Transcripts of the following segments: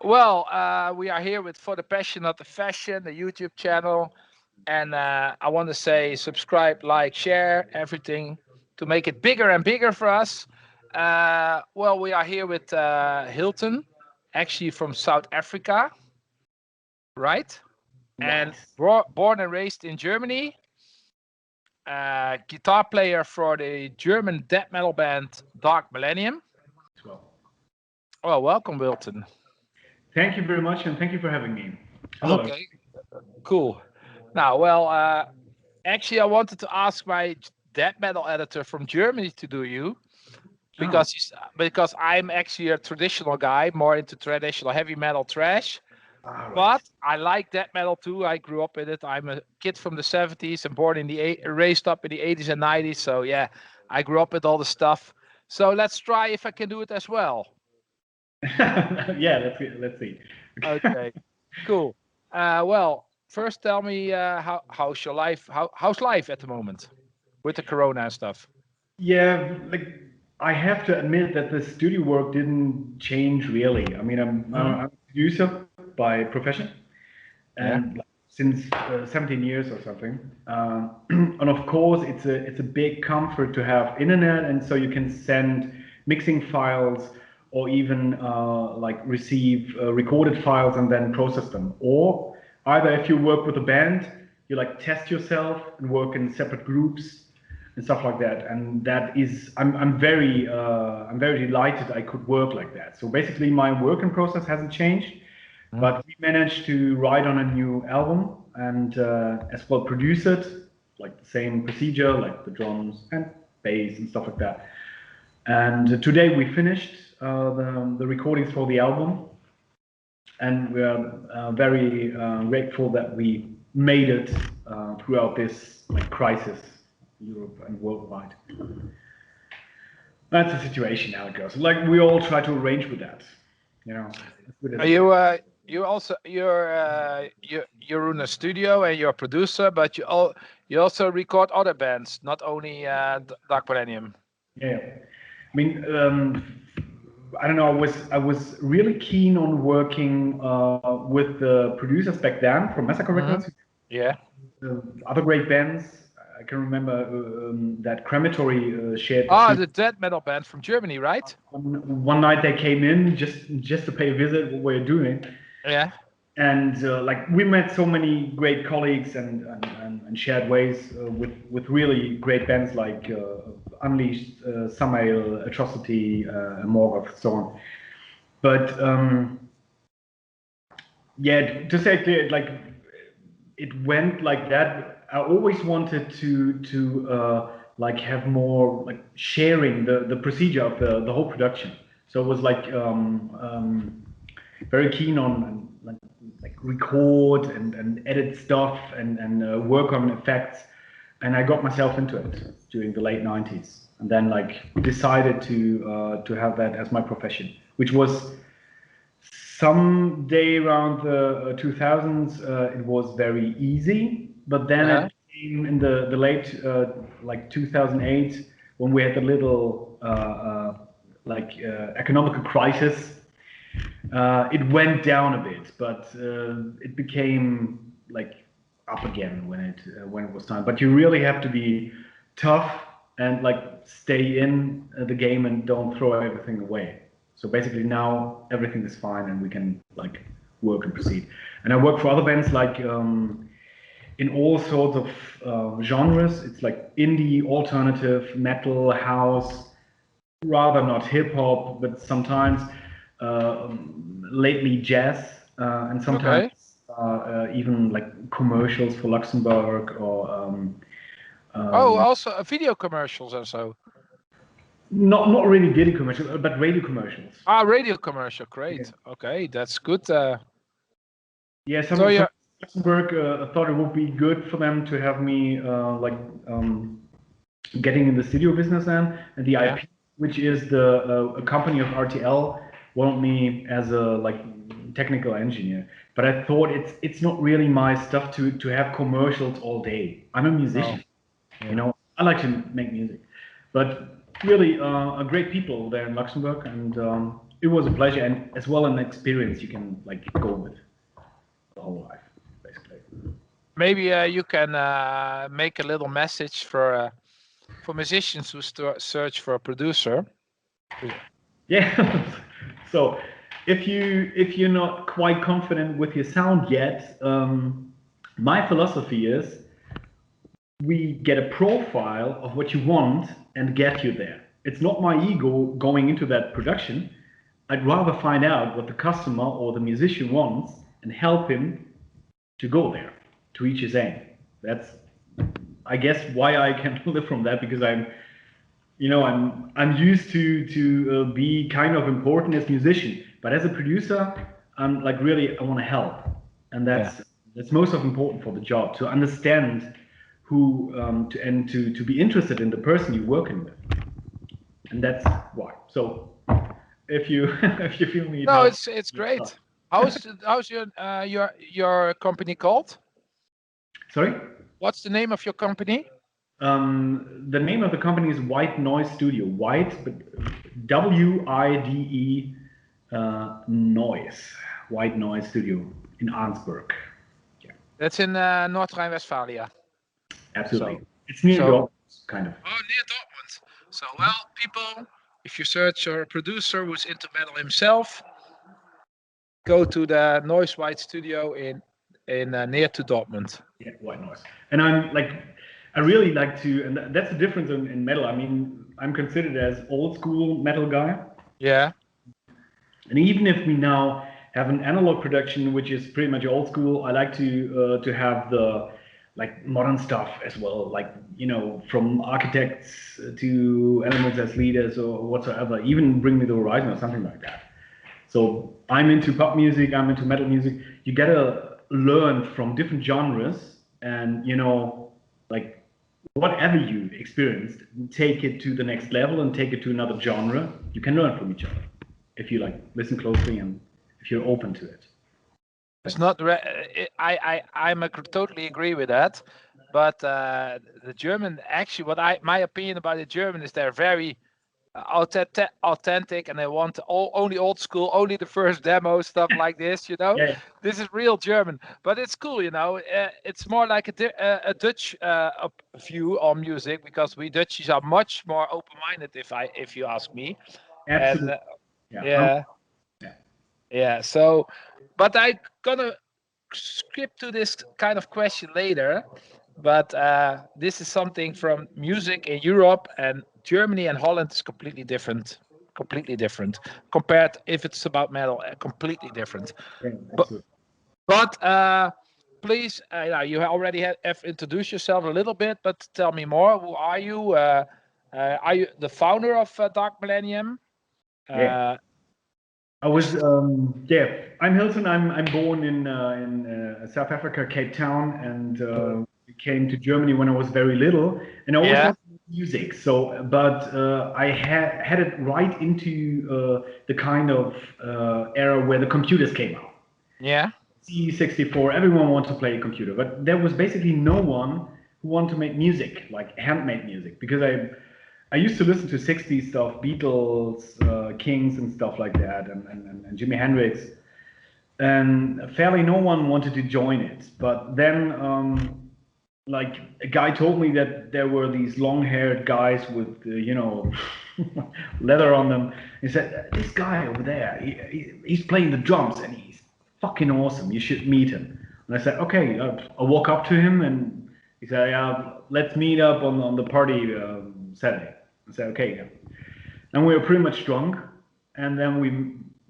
Well, we are here with For the Passion of the Fashion, the YouTube channel. And I want to say subscribe, like, share, everything to make it bigger and bigger for us. Well, we are here with Hilton, actually from South Africa, right? And Right. born and raised in Germany. Guitar player for the German death metal band Dark MIllennium. As well. Well, welcome, Hilton. Thank you very much, and thank you for having me. Hello. Okay, cool. Now, well, actually, I wanted to ask my death metal editor from Germany to do you, because I'm actually a traditional guy, more into traditional heavy metal thrash. Right. But I like death metal too. I grew up in it. I'm a kid from the 70s and born in raised up in the 80s and 90s. So yeah, I grew up with all the stuff. So let's try if I can do it as well. Yeah, let's see. Okay, cool. Well, first tell me how's your life? How's life at the moment with the Corona and stuff? Yeah, like I have to admit that the studio work didn't change really. I mean, I'm a producer by profession, Yeah. and like, since 17 years or something. And of course, it's a big comfort to have internet, and so you can send mixing files or even like receive recorded files and then process them. Or either if you work with a band, you like test yourself and work in separate groups and stuff like that. And that is, I'm very delighted I could work like that. So basically, my working process hasn't changed, but we managed to write on a new album and as well produce it, like the same procedure, like the drums and bass and stuff like that. And today we finished the recordings for the album, and we are very grateful that we made it throughout this like crisis, Europe and worldwide. That's the situation, how it goes. Like we all try to arrange with that, you know. Are you also you're in a studio and you're a producer, but you also record other bands, not only Dark MIllennium. Yeah, I mean, I don't know. I was really keen on working with the producers back then from Massacre Records. Yeah. Other great bands. I can remember that Crematory shared. The death metal band from Germany, right? One night they came in just to pay a visit. What we're doing. Yeah. And like we met so many great colleagues and shared ways with really great bands like Unleashed, Samael, Atrocity, Morgoth, so on. But yeah, to say it clear, like it went like that. I always wanted to like have more like sharing the procedure of the whole production. So it was like very keen on like record and edit stuff and work on effects, and I got myself into it during the late 90s, and then like decided to have that as my profession, which was someday around the 2000s. It was very easy, but then it came in the late like 2008 when we had the little economical crisis. It went down a bit, but it became like up again when it was time. But you really have to be tough and like stay in the game and don't throw everything away. So basically now everything is fine and we can like work and proceed. And I work for other bands like in all sorts of genres. It's like indie, alternative, metal, house, rather not hip hop, but sometimes lately jazz and sometimes even like commercials for Luxembourg or also video commercials and so. Not really daily commercials, but radio commercials. Ah, radio commercial, Yeah. great. Okay, that's good. Yeah, So some yeah, Luxembourg thought it would be good for them to have me getting in the studio business then, and the yeah, IP, which is the a company of RTL, wanted me as a like technical engineer. But I thought it's not really my stuff to have commercials all day. I'm a no, musician, you yeah. know. I like to make music, but really a great people there in Luxembourg, and it was a pleasure and as well an experience you can like go with the whole life, basically. Maybe you can make a little message for musicians who search for a producer. Yeah. So if you're not quite confident with your sound yet, my philosophy is we get a profile of what you want and get you there. It's not my ego going into that production. I'd rather find out what the customer or the musician wants and help him to go there, to reach his aim. That's, I guess, why I can live from that because I'm used to be kind of important as musician, but as a producer, I'm like really I want to help, and Yeah. that's most of important for the job to understand who to be interested in the person you're working with, and that's why. So if you if you feel need No, help, it's great. How's your company called? sorry. What's the name of your company? The name of the company is White Noise Studio. White, but WIDE Noise. White Noise Studio in Arnsberg. Yeah, That's in North Rhine-Westphalia. absolutely. So, It's near so Dortmund, kind of. oh, near Dortmund. So, well, people, if you search for a producer who's into metal himself, go to the Noise White Studio in near to Dortmund. Yeah, White Noise. And I'm like, I really like to, and that's the difference in metal. I mean, I'm considered as old school metal guy. Yeah, And even if we now have an analog production, which is pretty much old school, I like to have the like modern stuff as well, like from architects to animals as leaders or whatsoever. Even Bring Me the Horizon or something like that. So I'm into pop music, I'm into metal music. You gotta learn from different genres, and like whatever you experienced, take it to the next level and take it to another genre. You can learn from each other if you like listen closely and if you're open to it. it's not. Totally agree with that. But the German, actually, my opinion about the German is they're very authentic, and they want only old school, only the first demo, stuff like this. Yeah, This is real German, but it's cool. It's more like a Dutch view on music, because we Dutchies are much more open-minded, if you ask me. And absolutely. Yeah, yeah, yeah, yeah. So, but I gonna skip to this kind of question later. But this is something from music in Europe, and Germany and Holland is completely different. Completely different compared if it's about metal. Completely different. yeah, But absolutely. please, you already have introduced yourself a little bit, but tell me more. Who are you? Are you the founder of Dark MIllennium? Yeah. Uh, I was, just yeah. I'm Hilton. I'm born in South Africa, Cape Town, and came to Germany when I was very little. And I always yeah, wanted to do music. So, but I had it right into the kind of era where the computers came out. yeah, C64. Everyone wanted to play a computer, but there was basically no one who wanted to make music, like handmade music, because I used to listen to 60s stuff, Beatles, Kings, and stuff like that, and Jimi Hendrix. And fairly no one wanted to join it. But then, like, a guy told me that there were these long haired guys with, leather on them. He said, "This guy over there, he's playing the drums and he's fucking awesome. You should meet him." And I said, "Okay." I walk up to him and he said, "Yeah, let's meet up on the party Saturday." I said, "Okay." Yeah. And we were pretty much drunk, and then we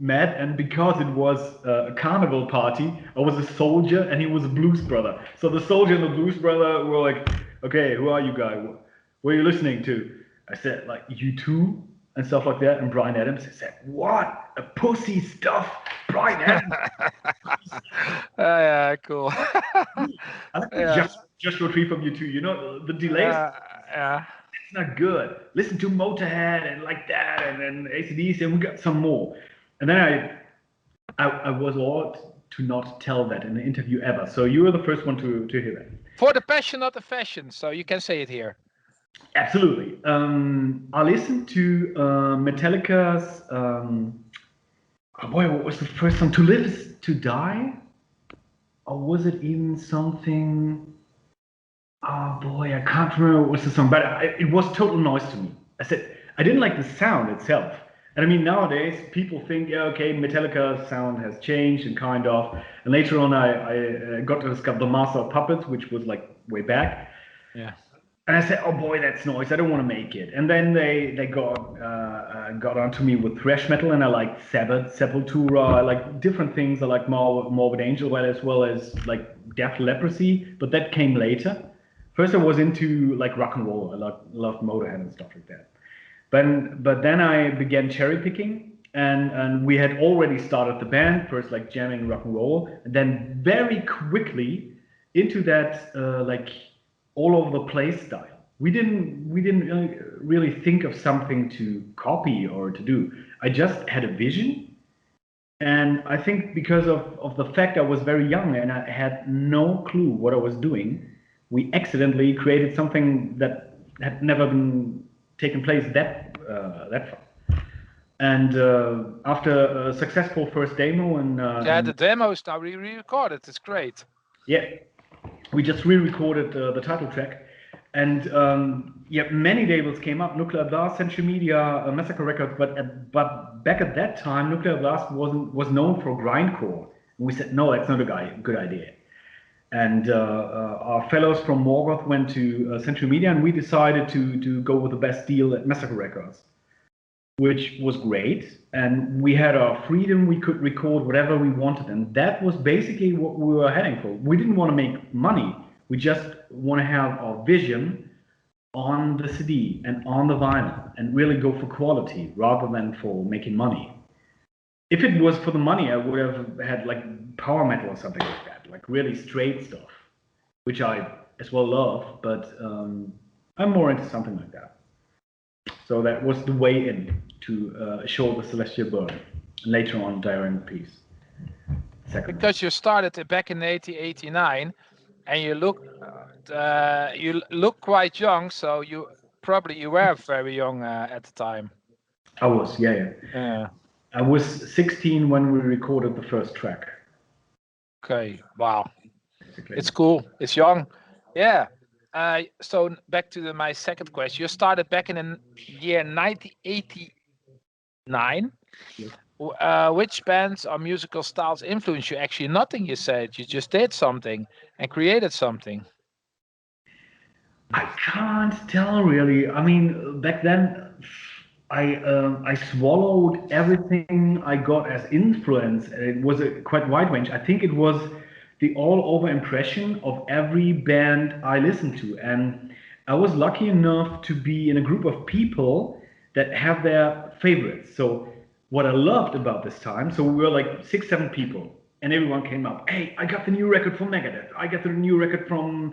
met. And because it was a carnival party, I was a soldier and he was a blues brother. So the soldier and the blues brother were like, "Okay, who are you guys? What are you listening to?" I said, "Like, U2." and stuff like that. And Brian Adams said, "What a pussy stuff, Brian Adams." Yeah, cool. I like the Yeah, Joshua Tree from U2. You know, the delays. yeah. It's not good. Listen to Motorhead and like that, and then AC/DC, and we got some more. And then I was ought to not tell that in an interview ever. So you were the first one to hear that. For the passion, not the fashion. So you can say it here. Absolutely. I listened to Metallica's. Oh boy, what was the first song? To Live Is to Die? Or was it even something? Oh boy, I can't remember what was the song, but it was total noise to me. I said I didn't like the sound itself. And I mean, nowadays people think, yeah, okay, Metallica's sound has changed and kind of. And later on, I got to discover the Master of Puppets, which was like way back. Yeah. And I said, "Oh boy, that's noise. I don't want to make it." And then they got onto me with thrash metal, and I like Sabbath, Sepultura. I like different things. I like Morbid Angel, as well as like Death Leprosy. But that came later. First, I was into like rock and roll. I loved Motorhead and stuff like that. But then I began cherry picking, and we had already started the band first, like jamming rock and roll, and then very quickly into that like all over the place style. We didn't really think of something to copy or to do. I just had a vision, and I think because of the fact I was very young and I had no clue what I was doing, we accidentally created something that had never been taken place that far. And after a successful first demo, Yeah, the demo is now re-recorded. It's great. yeah, we just re-recorded the title track, and yeah, many labels came up: Nuclear Blast, Century Media, Massacre Records. But back at that time, Nuclear Blast was known for grindcore, and we said no, that's not a good idea. And our fellows from Morgoth went to Century Media, and we decided to go with the best deal at Massacre Records, which was great. And we had our freedom. We could record whatever we wanted. And that was basically what we were heading for. We didn't want to make money. We just want to have our vision on the CD and on the vinyl and really go for quality rather than for making money. If it was for the money, I would have had like power metal or something like that, like really straight stuff, which I as well love, but I'm more into something like that. So that was the way in to show the Celestial Burn, and later on Diary Peace. Because you started back in 1989, and you look quite young, so you were very young at the time. I was, yeah. Yeah. I was 16 when we recorded the first track. Okay. Wow. Basically. It's cool. It's young. Yeah. So back to my second question. You started back in the year 1989. Yes. Which bands or musical styles influenced you? Actually, nothing. You said you just did something and created something. I can't tell really. I mean, back then, I swallowed everything I got as influence. It was a quite wide range. I think it was the all-over impression of every band I listened to, and I was lucky enough to be in a group of people that have their favorites. So what I loved about this time, so we were like 6, 7 people, and everyone came up. Hey, I got the new record from Megadeth. I got the new record from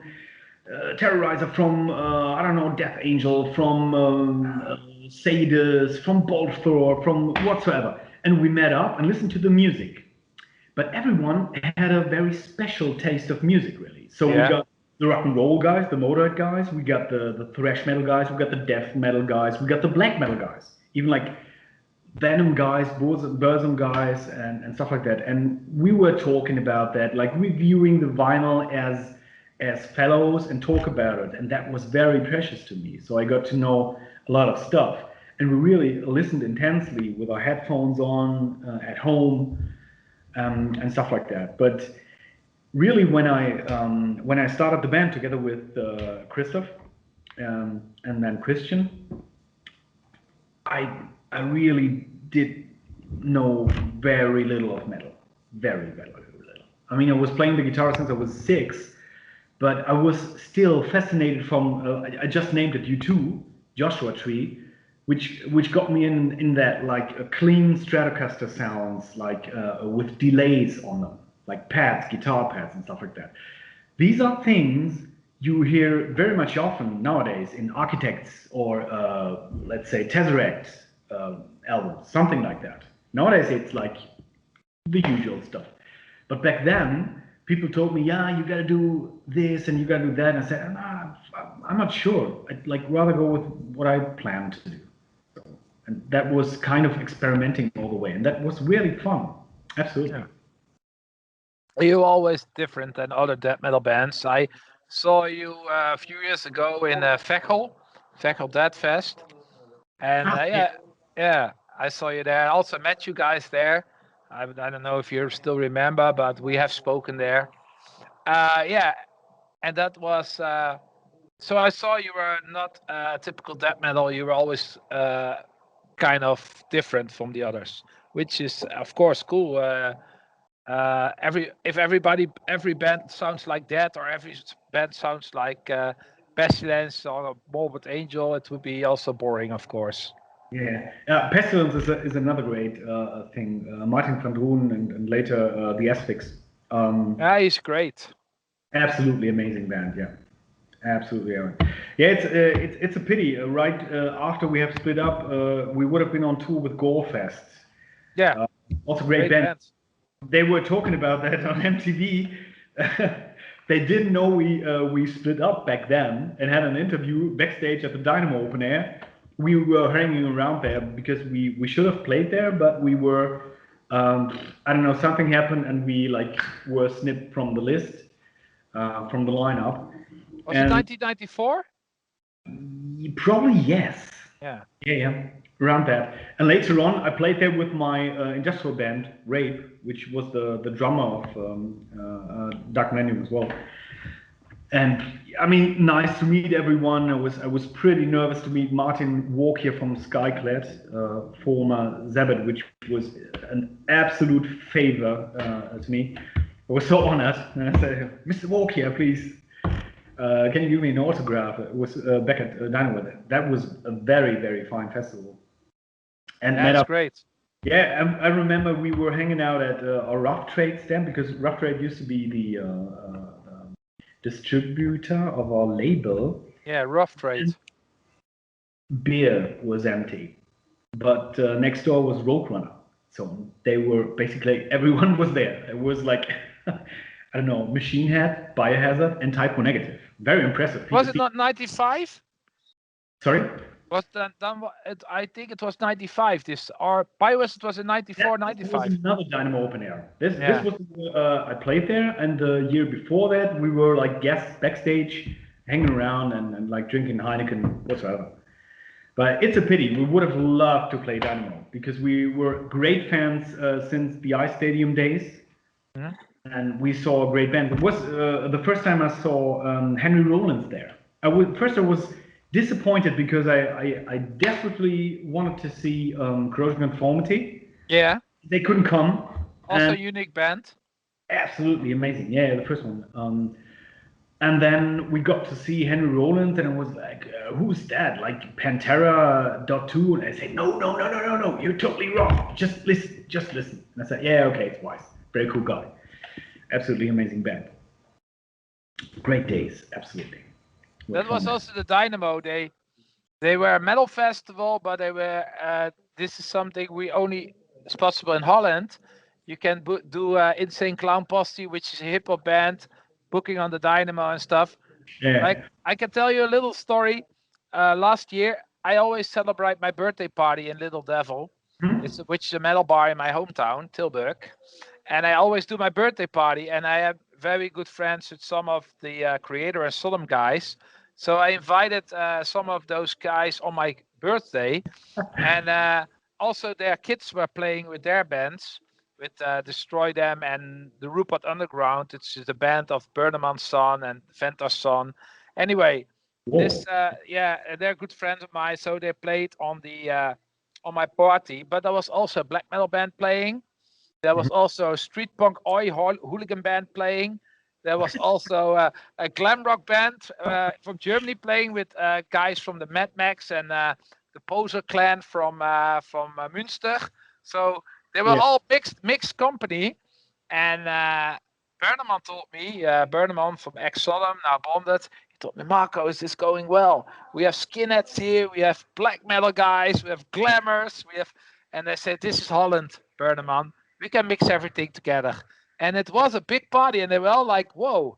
Terrorizer, from I don't know, Death Angel, from Sadus, from Bolthor, from whatsoever, and we met up and listened to the music. But everyone had a very special taste of music, really. So we got the rock and roll guys, the Motorhead guys, we got the thrash metal guys, we got the death metal guys, we got the black metal guys, even like Venom guys, Burzum guys, and stuff like that. And we were talking about that, like reviewing the vinyl as fellows and talk about it, and that was very precious to me. So I got to know a lot of stuff, and we really listened intensely with our headphones on at home and stuff like that. But really, when I started the band together with Christoph and then Christian, I really did know very little of metal, very little. I mean, I was playing the guitar since I was 6. But I was still fascinated from, I just named it U2, Joshua Tree, which got me in that like a clean Stratocaster sounds like with delays on them, like pads, guitar pads, and stuff like that. These are things you hear very much often nowadays in Architects or let's say Tesseract albums, something like that. Nowadays it's like the usual stuff. But back then, people told me, yeah, you got to do this and you got to do that. And I said, nah, I'm not sure. I'd like rather go with what I plan to do. So, and that was kind of experimenting all the way. And that was really fun. Absolutely. Yeah. You're always different than other death metal bands. I saw you a few years ago in Veghel Death Fest. And yeah, I saw you there. I also met you guys there. I don't know if you still remember, but we have spoken there. Yeah, and that was. So I saw you were not typical death metal. You were always kind of different from the others, which is of course cool. Every band sounds like that, or every band sounds like Pestilence or Morbid Angel, it would be also boring, of course. Yeah, Pestilence is another great thing. Martin van Droon and later the Asphyx. Yeah, he's great. Absolutely amazing band. Yeah, absolutely. Yeah, it's a pity. Right after we have split up, we would have been on tour with Gorefest. Yeah, Also great band. They were talking about that on MTV. They didn't know we split up back then and had an interview backstage at the Dynamo Open Air. We were hanging around there because we should have played there, but we were I don't know, something happened and we like were snipped from the list, from the lineup. Was it 1994? Probably yes. Yeah. Yeah, around that. And later on, I played there with my industrial band, Rape, which was the drummer of Dark MIllennium as well. And I mean, nice to meet everyone. I was pretty nervous to meet Martin Walk here from Skyclad, former Zabbath, which was an absolute favor to me. I was so honored. And I said, Mr. Walk here, please. Can you give me an autograph? It was back at Dynamo. That was a very, very fine festival. And that's great. Yeah, I remember we were hanging out at a Rough Trade stand because Rough Trade used to be the distributor of our label. Yeah, Rough Trade. Beer was empty, but next door was Roadrunner. So they were basically, everyone was there. It was like, I don't know, Machine Head, Biohazard, and Typo Negative. Very impressive. Was it not 95? Sorry? Was that done? I think it was 95. Or Biohazard was in 94, 95. This was another Dynamo Open Air. This was I played there, and the year before that we were like guests backstage, hanging around and like drinking Heineken whatsoever. But it's a pity. We would have loved to play Dynamo because we were great fans since the Ice Stadium days. Mm-hmm. And we saw a great band. It was the first time I saw Henry Rollins there. I was disappointed because I desperately wanted to see Corrosion Conformity. Yeah. They couldn't come. Also unique band. Absolutely amazing. Yeah, the first one. And then we got to see Henry Rollins, and it was like, who's that? Like Pantera.2. And I said, no, you're totally wrong. Just listen. And I said, yeah, okay, it's Wise. Very cool guy. Absolutely amazing band. Great days, absolutely. That was also the Dynamo. They were a metal festival, but they were. This is something it's possible in Holland. You can do Insane Clown Posse, which is a hip hop band, booking on the Dynamo and stuff. Yeah. Like I can tell you a little story. Last year, I always celebrate my birthday party in Little Devil, which is a metal bar in my hometown, Tilburg. And I always do my birthday party, and I have very good friends with some of the Creator and Sodom guys. So I invited some of those guys on my birthday, and also their kids were playing with their bands, with Destroy Them and the Rupert Underground. It's the band of Burneman's son and Venta's son. Anyway, they're good friends of mine, so they played on on my party. But there was also a black metal band playing. There was also a street punk hooligan band playing. There was also a glam rock band from Germany playing with guys from the Mad Max and the Poser clan from Münster. So they were Yeah. all mixed company. And Berneman told me, Berneman from ex-Sodom, now bonded, he told me, Marco, is this going well? We have skinheads here, we have black metal guys, we have glamours, and they said, this is Holland, Berneman. We can mix everything together. And it was a big party, and they were all like, whoa.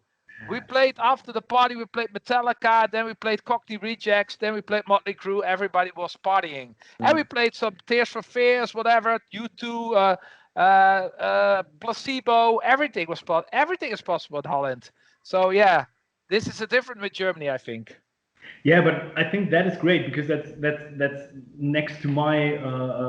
We played after the party, we played Metallica, then we played Cockney Rejects, then we played Motley Crue, everybody was partying. And we played some Tears for Fears, whatever, U2, Placebo, everything is possible in Holland. So yeah, this is a different with Germany, I think. Yeah, but I think that is great because that's next to my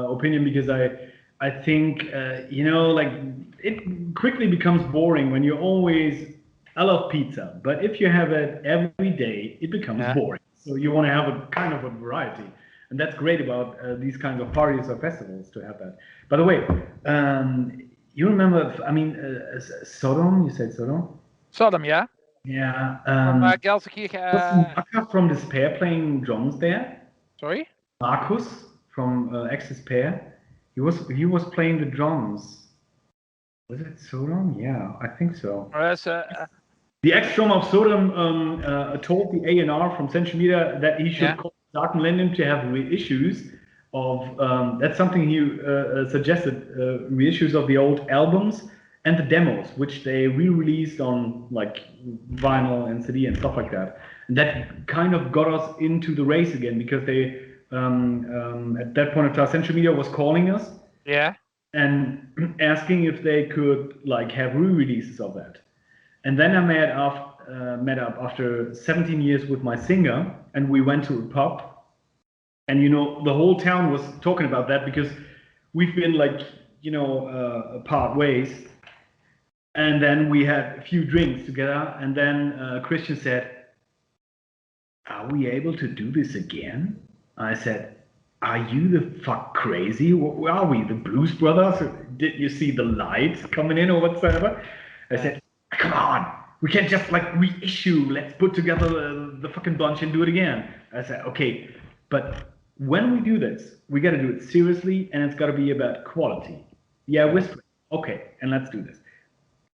opinion because I think like it quickly becomes boring when you always. I love pizza, but if you have it every day, it becomes boring. So you want to have a kind of a variety, and that's great about these kinds of parties or festivals to have that. By the way, you remember? I mean, Sodom. You said Sodom. Sodom, yeah. Yeah. From Gelsenkirchen. Was Marcus from Despair playing drums there? Sorry. Marcus from Ex-Despair. He was playing the drums. Was it Sodom? Yeah, I think so. The ex-drummer of Sodom told the A&R from Central Media that he should call Dark MIllennium to have reissues of. That's something he suggested. Reissues of the old albums and the demos, which they re-released on like vinyl and CD and stuff like that. And that kind of got us into the race again because they, at that point in time, Central Media was calling us. Yeah. And asking if they could like have re-releases of that. And then I met up after 17 years with my singer, and we went to a pub. And the whole town was talking about that because we've been like part ways. And then we had a few drinks together, and then Christian said, "Are we able to do this again?" I said, "Are you the fuck crazy? Where are we, the Blues Brothers? Did you see the lights coming in or whatsoever?" I said, "Come on, we can't just like reissue. Let's put together the fucking bunch and do it again." I said, "Okay, but when we do this, we got to do it seriously, and it's got to be about quality." Yeah, whispering. Okay, and let's do this.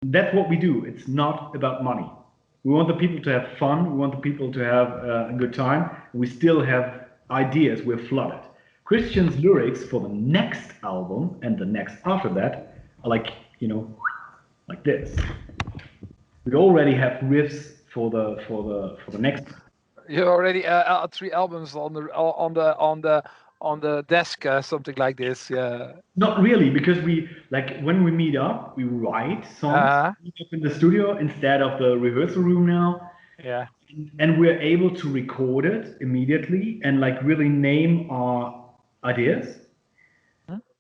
That's what we do. It's not about money. We want the people to have fun. We want the people to have a good time. We still have ideas. We're flooded. Christian's lyrics for the next album and the next after that are like, like this. We already have riffs for the next. You already 3 albums on the desk, something like this. Yeah. Not really, because we like when we meet up, we write songs in the studio instead of the rehearsal room now. Yeah. And we're able to record it immediately and like really name our ideas.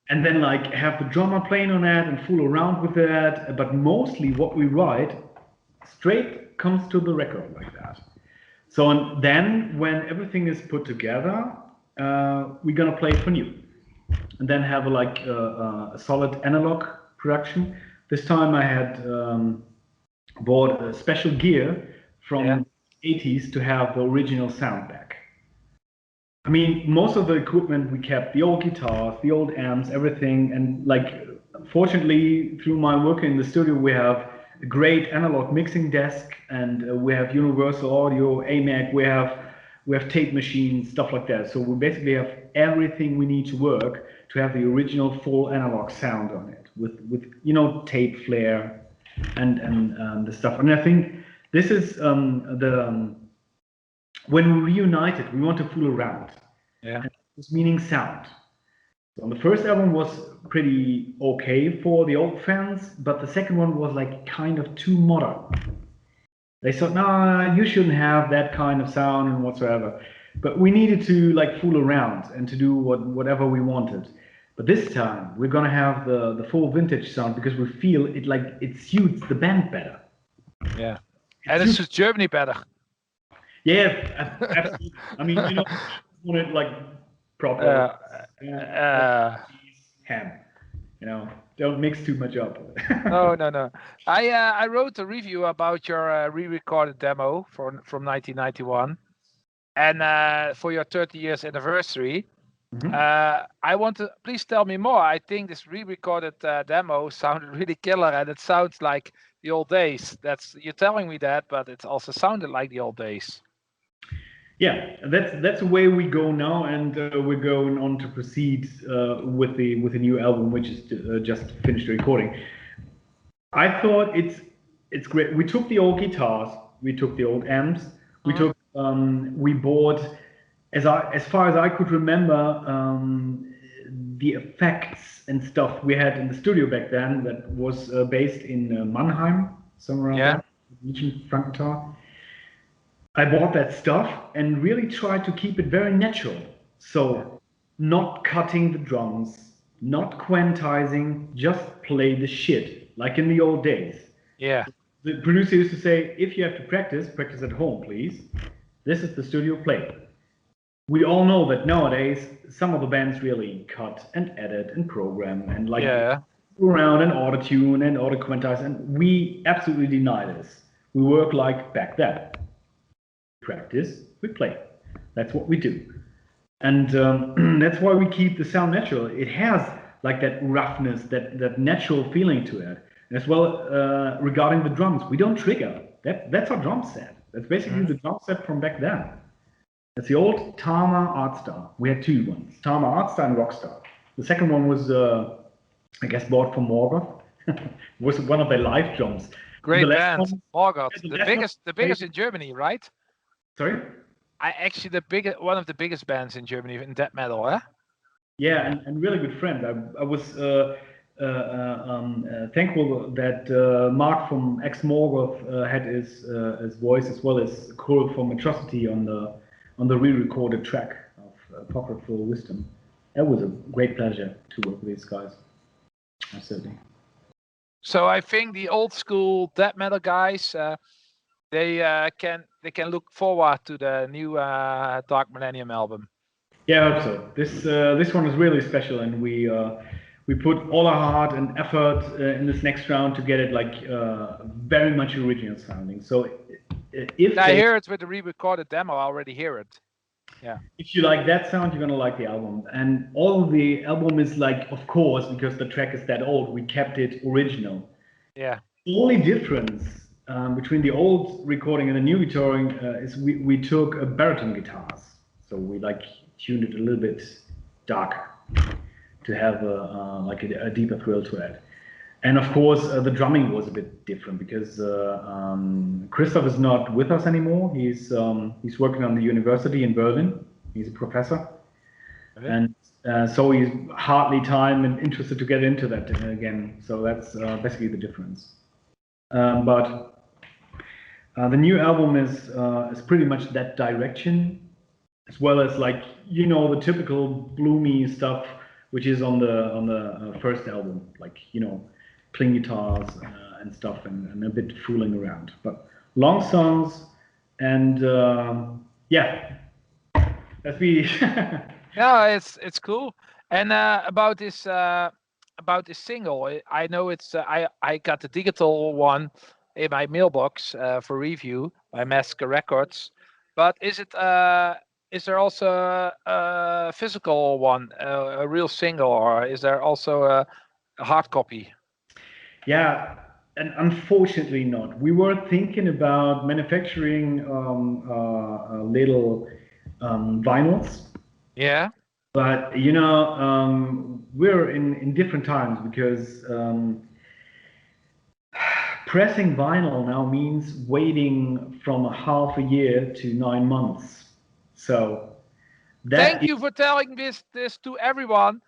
And then like have the drummer playing on that and fool around with that. But mostly what we write straight comes to the record like that. So and then when everything is put together, we're gonna play it for new. And then have a solid analog production. This time I had bought a special gear from the 80s to have the original sound back. I mean, most of the equipment we kept, the old guitars, the old amps, everything. And like, fortunately, through my work in the studio, we have a great analog mixing desk, and we have universal audio, AMAC, we have tape machines, stuff like that. So we basically have everything we need to work to have the original full analog sound on it with tape flare and the stuff. And I think this is when we reunited, we want to fool around. Yeah. It's meaning sound. So the first album was pretty okay for the old fans, but the second one was like kind of too modern. They thought, nah, you shouldn't have that kind of sound and whatsoever. But we needed to like fool around and to do whatever we wanted. But this time we're gonna have the full vintage sound because we feel it suits the band better. Yeah, and it suits Germany better. Yeah, absolutely. I mean, want it like proper ham. Don't mix too much up. No. I wrote a review about your re-recorded demo from 1991, and for your 30 years anniversary. I want to please tell me more. I think this re-recorded demo sounded really killer, and it sounds like the old days. You're telling me that, but it also sounded like the old days. Yeah, that's the way we go now, and we're going on to proceed with the new album, which is just finished recording. I thought it's great. We took the old guitars, we took the old amps, we bought, as far as I could remember, the effects and stuff we had in the studio back then that was based in Mannheim, somewhere around there, region Frankenthal. I bought that stuff and really tried to keep it very natural. So, not cutting the drums, not quantizing, just play the shit, like in the old days. Yeah. The producer used to say, if you have to practice, practice at home, please. This is the studio play. We all know that nowadays, some of the bands really cut and edit and program and like go around and auto-tune and auto-quantize, and we absolutely deny this. We work like back then. Practice, we play. That's what we do. And that's why we keep the sound natural. It has like that roughness, that natural feeling to it. And as well, regarding the drums, we don't trigger. That's our drum set. That's basically the drum set from back then. It's the old Tama Artstar. We had two ones, Tama Artstar and Rockstar. The second one was, I guess, bought from Morgoth. Was one of their live drums. Great band, Morgoth. The biggest in Germany, right? Sorry? One of the biggest bands in Germany in death metal, huh? Yeah, and really good friend. I was thankful that Mark from Ex Morgoth had his voice as well as Cole from Atrocity on the re-recorded track of Apocryphal Wisdom. That was a great pleasure to work with these guys. Absolutely. So I think the old school death metal guys, they can look forward to the new Dark MIllennium album. Yeah, I hope so. This one is really special, and we put all our heart and effort in this next round to get it like very much original sounding. So if I hear it with the re-recorded demo, I already hear it. Yeah. If you like that sound, you're gonna like the album. And all of the album is like, of course, because the track is that old, we kept it original. Yeah. The only difference between the old recording and the new recording is we took baritone guitars, so we like tuned it a little bit darker to have a deeper thrill to it. And of course, the drumming was a bit different because Christoph is not with us anymore. He's working on the university in Berlin. He's a professor, and so he's hardly time and interested to get into that again. So that's basically the difference. But the new album is pretty much that direction, as well as like the typical bloomy stuff which is on the first album, like clean guitars and stuff, and a bit fooling around. But long songs, and yeah, that's me. Yeah, it's cool. And about this single, I know it's I got the digital one in my mailbox for review by Massacre Records, but is there also a physical one, a real single, or is there also a hard copy? Yeah, and unfortunately not. We were thinking about manufacturing little vinyls. Yeah. But we're in different times because pressing vinyl now means waiting from a half a year to 9 months. So thank you for telling this to everyone.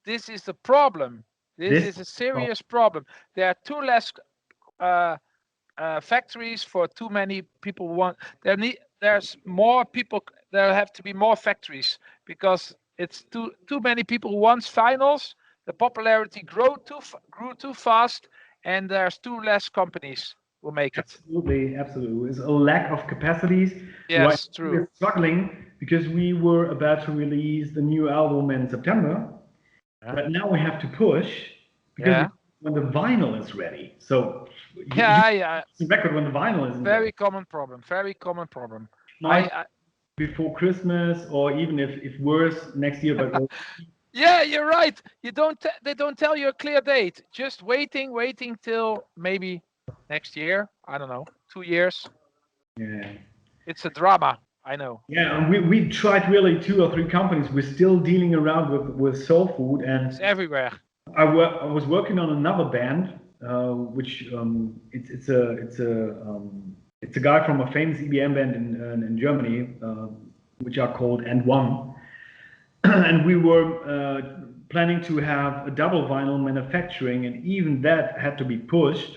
This is the problem. This is a serious problem. There are too less factories for too many people who want. There's more people. There have to be more factories because it's too many people who want vinyls. The popularity grew too fast, and there's too less companies who make it. Absolutely. There's a lack of capacities. Yes, true. We're struggling because we were about to release the new album in September, but now we have to push because when the vinyl is ready. So yeah. The record when the vinyl is very common problem. Very common problem. before Christmas, or even if worse next year. But Yeah, you're right. They don't tell you a clear date. Just waiting till maybe next year. I don't know, 2 years. yeah, It's a drama. I know. yeah, and we tried really 2 or 3 companies. We're still dealing around with soul food, It's and everywhere. I was working on another band, which it's a guy from a famous EBM band in Germany, which are called And One, and we were planning to have a double vinyl manufacturing, and even that had to be pushed.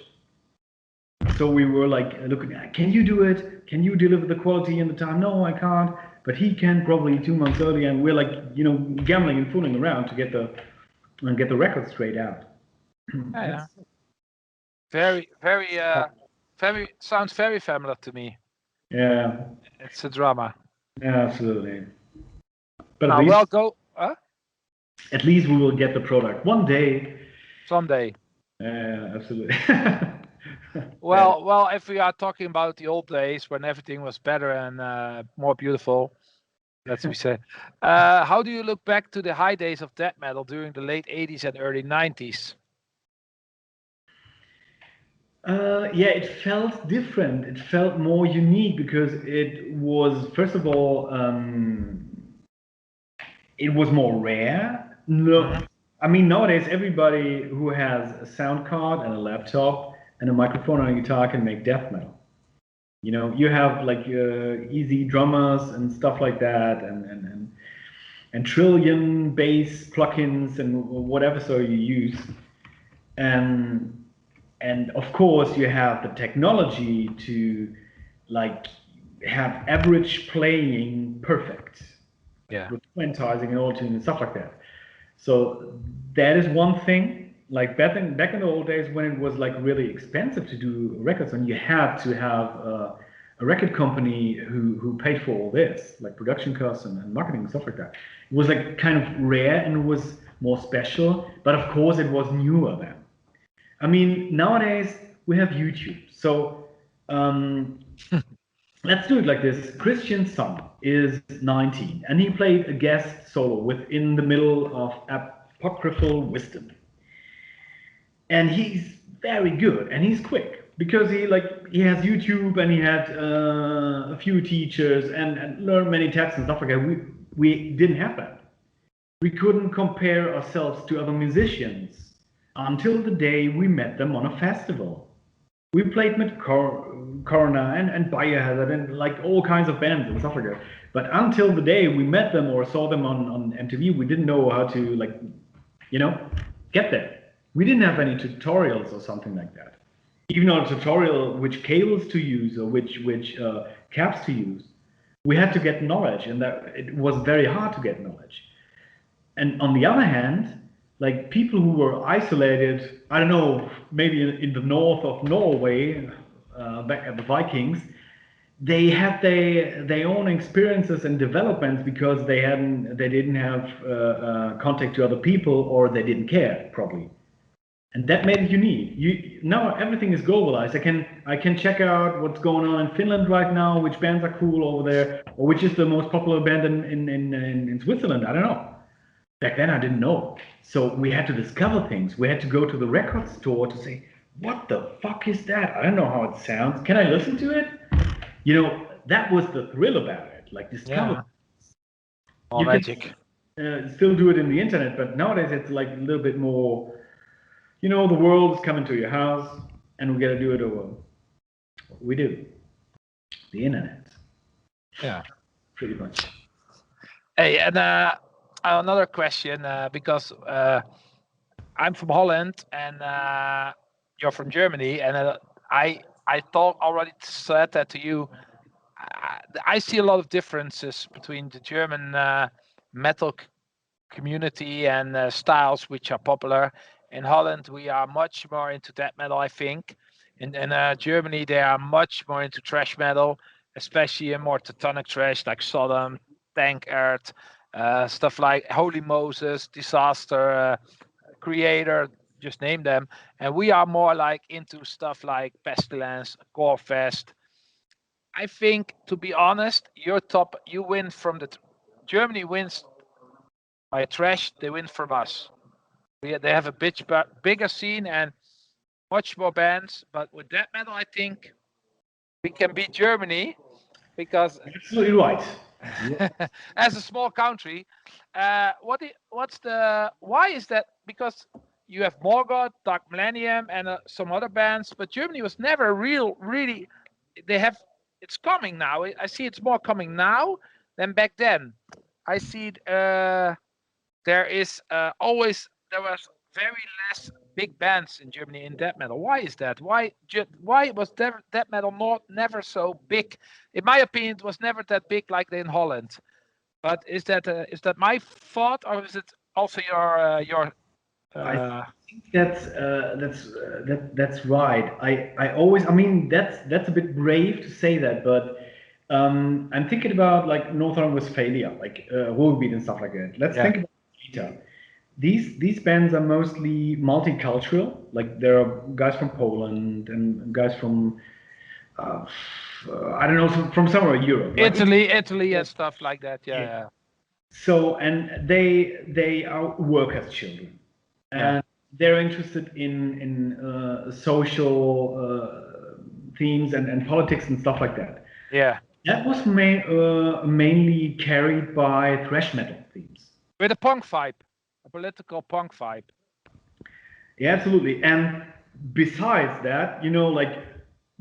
So we were like looking at, can you do it? Can you deliver the quality in the time? No, I can't. But he can probably 2 months earlier, and we're like, gambling and fooling around to get the record straight out. Yeah. Very, very sounds very familiar to me. Yeah, It's a drama. yeah, absolutely. But Well, go at least we will get the product one day. someday. Yeah, absolutely. Well, if we are talking about the old days when everything was better and more beautiful, let's be said. How do you look back to the high days of death metal during the late 80s and early 90s? Yeah, it felt different. It felt more unique because it was, first of all, it was more rare. No, I mean, nowadays everybody who has a sound card and a laptop and a microphone and a guitar can make death metal. You have like easy drummers and stuff like that, and trillion bass plugins and whatever so you use, and of course you have the technology to like have average playing perfect, Yeah. with quantizing and auto and stuff like that. So that is one thing. Like back in the old days when it was like really expensive to do records, and you had to have a record company who paid for all this, like production costs and marketing and stuff like that. It was like kind of rare and it was more special, but of course it was newer then. I mean, nowadays we have YouTube. So let's do it like this. Christian's son is 19 and he played a guest solo within the middle of apocryphal wisdom. And he's very good and he's quick because he has YouTube and he had a few teachers and learned many texts and stuff like that. We didn't have that. We couldn't compare ourselves to other musicians until the day we met them on a festival. We played with Corona and Biohazard and like all kinds of bands and stuff like that. But until the day we met them or saw them on MTV, we didn't know how to get there. We didn't have any tutorials or something like that. Even on a tutorial which cables to use or which caps to use, we had to get knowledge, and that it was very hard to get knowledge. And on the other hand, like people who were isolated, I don't know, maybe in the north of Norway, back at the Vikings, they had their own experiences and developments because they didn't have contact to other people, or they didn't care probably, and that made it unique. Now everything is globalized. I can check out what's going on in Finland right now, which bands are cool over there, or which is the most popular band in Switzerland. I don't know. Back then I didn't know. So we had to discover things. We had to go to the record store to say, what the fuck is that? I don't know how it sounds. Can I listen to it? That was the thrill about it. Like discover. Yeah. All magic. Still do it in the internet, but nowadays it's like a little bit more, the world is coming to your house and we got to do it over what we do. The internet. Yeah. Pretty much. Hey, and another question, because I'm from Holland and you're from Germany, and I thought already said that to you. I see a lot of differences between the German metal community and styles which are popular. In Holland, we are much more into death metal, I think. In Germany, they are much more into thrash metal, especially in more teutonic thrash like Sodom, Tank Earth, stuff like Holy Moses, Disaster, Creator, just name them. And we are more like into stuff like Pestilence, Gorefest. I think, to be honest, your top, you win from Germany wins by trash. They win from us. They have a bigger scene and much more bands. But with death metal, I think we can beat Germany because Absolutely right. as a small country, why is that? Because you have Morgoth, Dark MIllennium, and some other bands, but Germany was never really. They have. It's coming now. I see it's more coming now than back then. I see there was very less big bands in Germany in death metal. Why is that? Why was death metal never so big? In my opinion, it was never that big like in Holland. But is that my fault, or is it also your? I think that's right. I always, I mean, that's a bit brave to say that, but I'm thinking about like North Rhine-Westphalia, like Ruhrgebiet and stuff like that. Let's think about Peter. These bands are mostly multicultural. Like there are guys from Poland and guys from uh, I don't know, from somewhere in Europe. Like Italy, and stuff like that. Yeah. so, and they are work as children, Yeah. and they're interested in social themes and politics and stuff like that. Yeah. That was mainly carried by thrash metal themes. With a punk vibe, a political punk vibe. Yeah, absolutely. And besides that, you know, like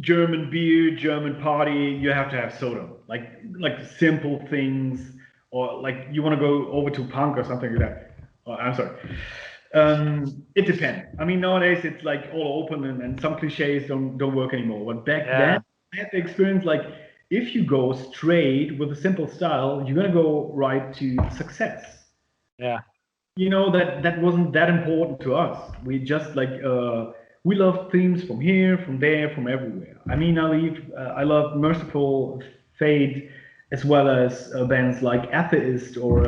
German beer, German party, you have to have soda. Like simple things, or like you want to go over to punk or something like that. Oh, I'm sorry. It depends. I mean, nowadays it's like all open and some cliches don't work anymore. But back then, I had the experience like if you go straight with a simple style, you're gonna go right to success. Yeah. You know that wasn't that important to us. We just like we love themes from here, from there, from everywhere. I mean, I love Merciful Fate as well as bands like Atheist or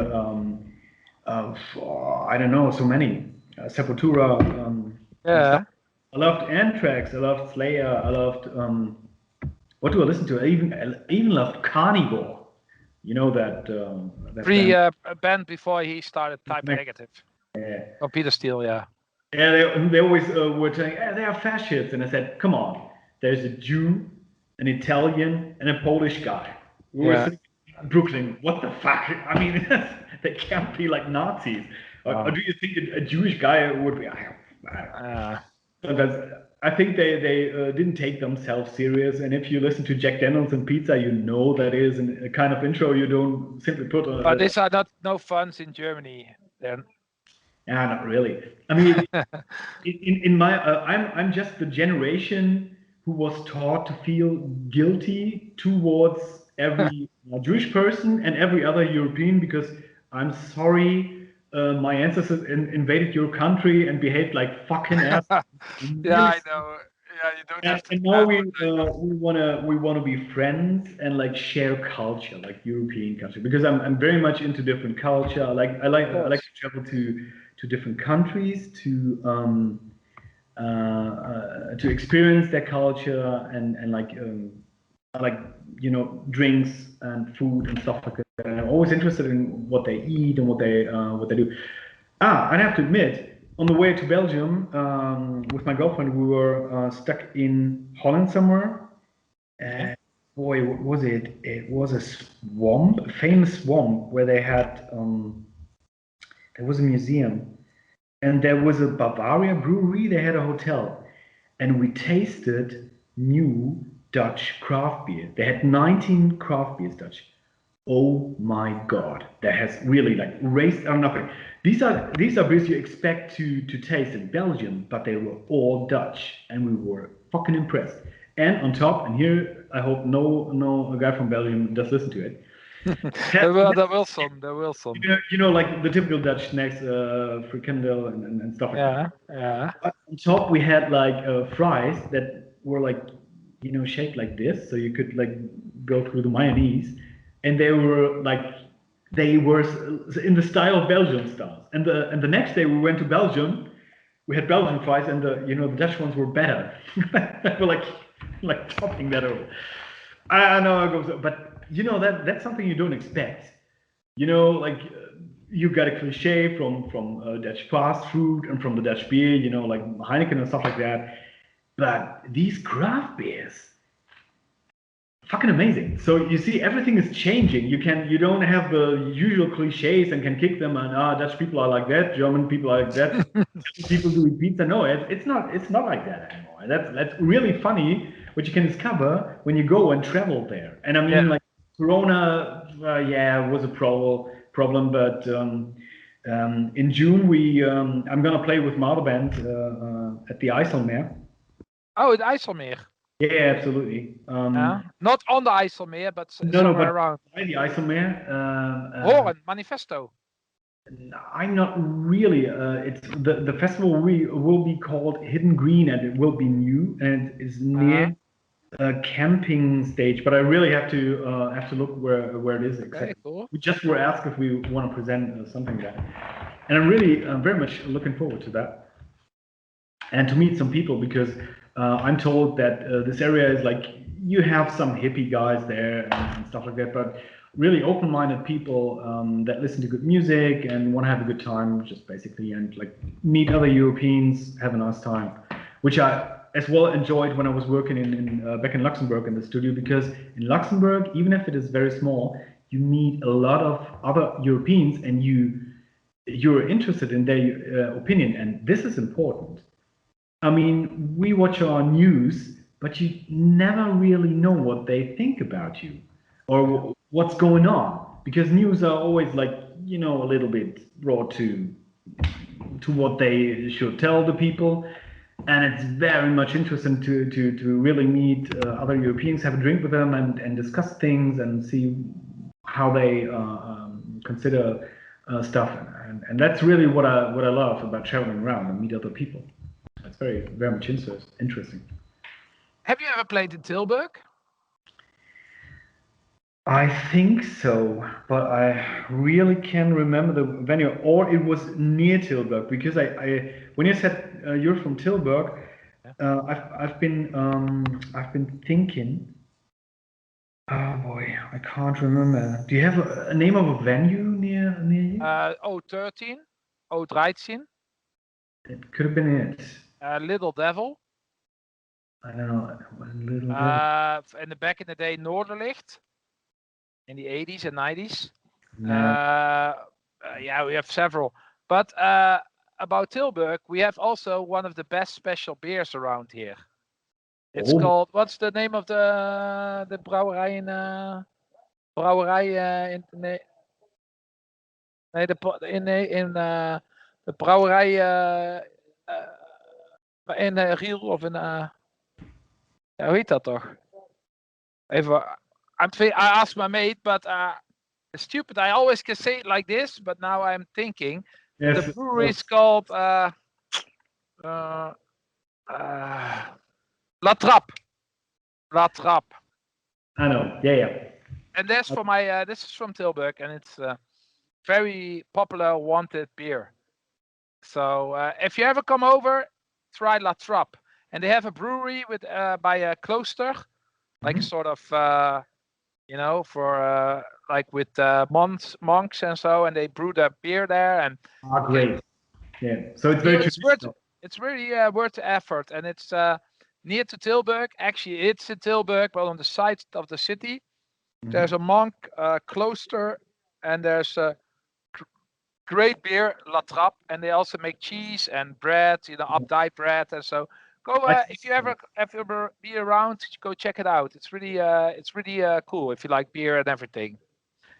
I don't know, so many Sepultura. And stuff. Yeah. I loved Anthrax. I loved Slayer. I loved what do I listen to? I even loved Carnivore. You know that Free band. band before he started Type Negative. Yeah. Oh, Peter Steele, yeah. Yeah, they always were saying, they are fascists. And I said, come on, there's a Jew, an Italian, and a Polish guy. We were sitting in Brooklyn. What the fuck? I mean, they can't be like Nazis. Or do you think a Jewish guy would be? I think they didn't take themselves serious. And if you listen to Jack Daniels and Pizza, you know that is a kind of intro you don't simply put on. But these are no funs in Germany then. Yeah, not really. I mean, in my, I'm just the generation who was taught to feel guilty towards every Jewish person and every other European because I'm sorry, my ancestors invaded your country and behaved like fucking ass. Yeah, I know. Yeah, you don't have to. And now we wanna be friends and like share culture, like European culture, because I'm very much into different culture. I like to travel to different countries to experience their culture and like I like drinks and food and stuff like that. And I'm always interested in what they eat and what they do. I have to admit, on the way to Belgium with my girlfriend, we were stuck in Holland somewhere. And boy, what was it? It was a swamp, a famous swamp where they had there was a museum and there was a Bavaria brewery. They had a hotel, and we tasted new Dutch craft beer. They had 19 craft beers, Dutch. Oh my God, that has really like raised nothing. These are beers you expect to taste in Belgium, but they were all Dutch, and we were fucking impressed. And on top, and here I hope no guy from Belgium does listen to it. There will some. You know, like the typical Dutch snacks, frikandel and stuff like that. Yeah. But on top, we had like fries that were like, shaped like this, so you could like go through the mayonnaise, and they were in the style of Belgian style. And the next day we went to Belgium, we had Belgian fries, and the Dutch ones were better. They were like topping that over. I know how it goes, but that's something you don't expect. Like you got a cliche from Dutch fast food and from the Dutch beer, like Heineken and stuff like that. But these craft beers, fucking amazing. So you see, everything is changing. You don't have the usual cliches and can kick them and Dutch people are like that, German people are like that, people doing pizza. No, it's not like that anymore. And that's really funny what you can discover when you go and travel there. And I Yeah. mean, like Corona, yeah, was a problem, but in June I'm gonna play with my other band at the IJsselmeer. Oh, in IJsselmeer. Yeah, absolutely. Not on the IJsselmeer, but No, somewhere but around. by the IJsselmeer, Horen, Manifesto. I'm not really. It's the festival will be called Hidden Green, and it will be new, and it's near a camping stage. But I really have to look where it is Okay, exactly. cool. We just were asked if we want to present something there, and I'm really very much looking forward to that, and to meet some people because I'm told that this area is like you have some hippie guys there and stuff like that, but really open-minded people that listen to good music and want to have a good time, just basically, and like meet other Europeans, have a nice time, which I as well enjoyed when I was working in back in Luxembourg in the studio, because in Luxembourg, even if it is very small, you meet a lot of other Europeans and you're interested in their opinion, and this is important. I mean, we watch our news, but you never really know what they think about you or what's going on, because news are always like, a little bit brought to what they should tell the people. And it's very much interesting to really meet other Europeans, have a drink with them, and discuss things and see how they consider stuff. And that's really what I love about traveling around and meet other people. That's very much interesting. Have you ever played in Tilburg? I think so, but I really can't remember the venue, or it was near Tilburg, because I when you said you're from Tilburg, Yeah. I've been thinking. Oh boy, I can't remember. Do you have a name of a venue near you? O13, O13, It could have been it. Little Devil. I don't know. A little bit. In the back in the day, Noorderlicht in the 80s and 90s. No. Yeah, we have several. But about Tilburg, we have also one of the best special beers around here. It's Oh, called, what's the name of the brouwerij in brouwerij in nee, nee de brouwerij in Riel of in ja, hoe heet dat toch? Even, I asked my mate, but stupid. I always can say it like this, but now I'm thinking yes. the brewery is called La Trappe. La Trappe. I know. Yeah. And that's for my. This is from Tilburg, and it's very popular, wanted beer. So if you ever come over, try La Trappe. And they have a brewery with by a cloister, like a sort of for like with monks and so, and they brew their beer there. And Great. Yeah. So it's very traditional. It's really worth the effort, and it's near to Tilburg. Actually, it's in Tilburg, but on the side of the city. There's a monk cloister, and there's a great beer, La Trappe, and they also make cheese and bread, up-dyed bread, and so. Go if you ever be around, go check it out. It's really cool if you like beer and everything.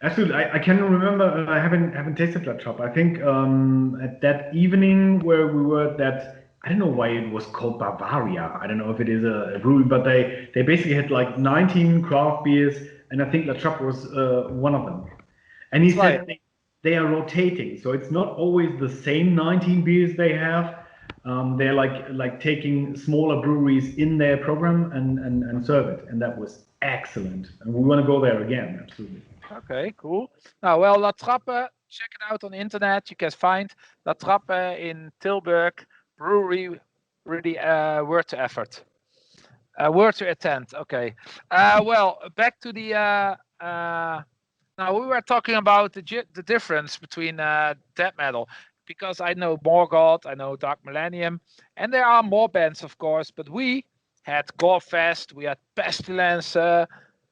Absolutely. I can remember having tasted that shop. I think at that evening where we were at that, I don't know why it was called Bavaria. I don't know if it is a brewery, but they basically had like 19 craft beers, and I think La Trappe was one of them. And he said they are rotating, so it's not always the same 19 beers they have. They're like taking smaller breweries in their program and serve it, and that was excellent. And we want to go there again, absolutely. Okay, cool. Now, well, La Trappe, check it out on the internet. You can find La Trappe in Tilburg brewery, really worth the effort. Were to attend. Okay. Well, back to the. Now we were talking about the difference between death metal, because I know Morgoth, I know Dark MIllennium, and there are more bands, of course. But we had Gorefest, we had Pestilence, uh,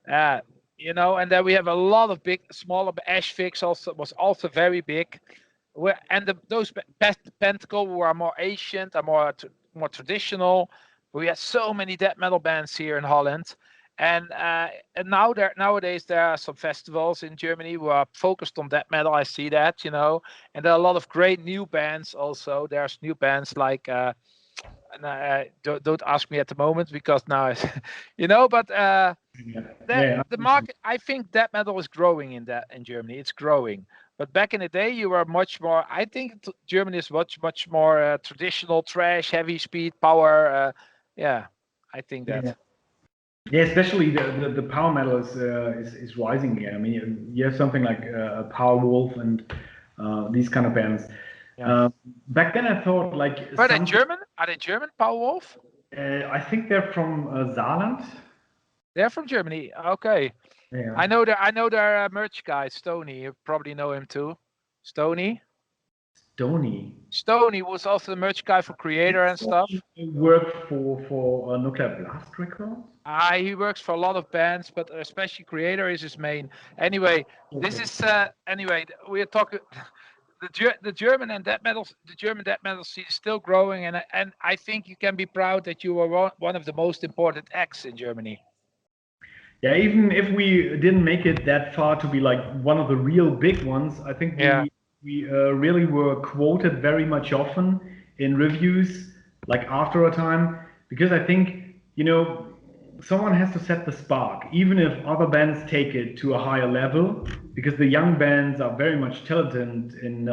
and then we have a lot of big, smaller. Ashfix also was also very big. And those Pentacle were more ancient, are more traditional. We had so many death metal bands here in Holland, and nowadays there are some festivals in Germany who are focused on death metal. I see that, and there are a lot of great new bands also. There's new bands like. And don't ask me at the moment because now, but Yeah, that yeah, the market, I think death metal is growing in Germany. It's growing, but back in the day you were much more. I think Germany is much more traditional, trash, heavy speed, power. Yeah, I think that. yeah. Yeah, especially the power metal is rising here. I mean, you have something like Power Wolf and these kind of bands. Yeah. Back then, I thought like Are they something. German? Are they German? Power Wolf? I think they're from Saarland. They're from Germany. Okay, Yeah, I know their merch guy, Stony. You probably know him too. Stony. Stony. Stony was also the merch guy for Creator and stuff. Worked for Nuclear Blast Records. He works for a lot of bands, but especially Creator is his main. Anyway, this Okay. is anyway. We're talking the German and death metal. The German death metal scene is still growing, and I think you can be proud that you were one of the most important acts in Germany. Yeah, even if we didn't make it that far to be like one of the real big ones, I think Yeah, we really were quoted very much often in reviews, like after a time, because I think someone has to set the spark, even if other bands take it to a higher level, because the young bands are very much talented in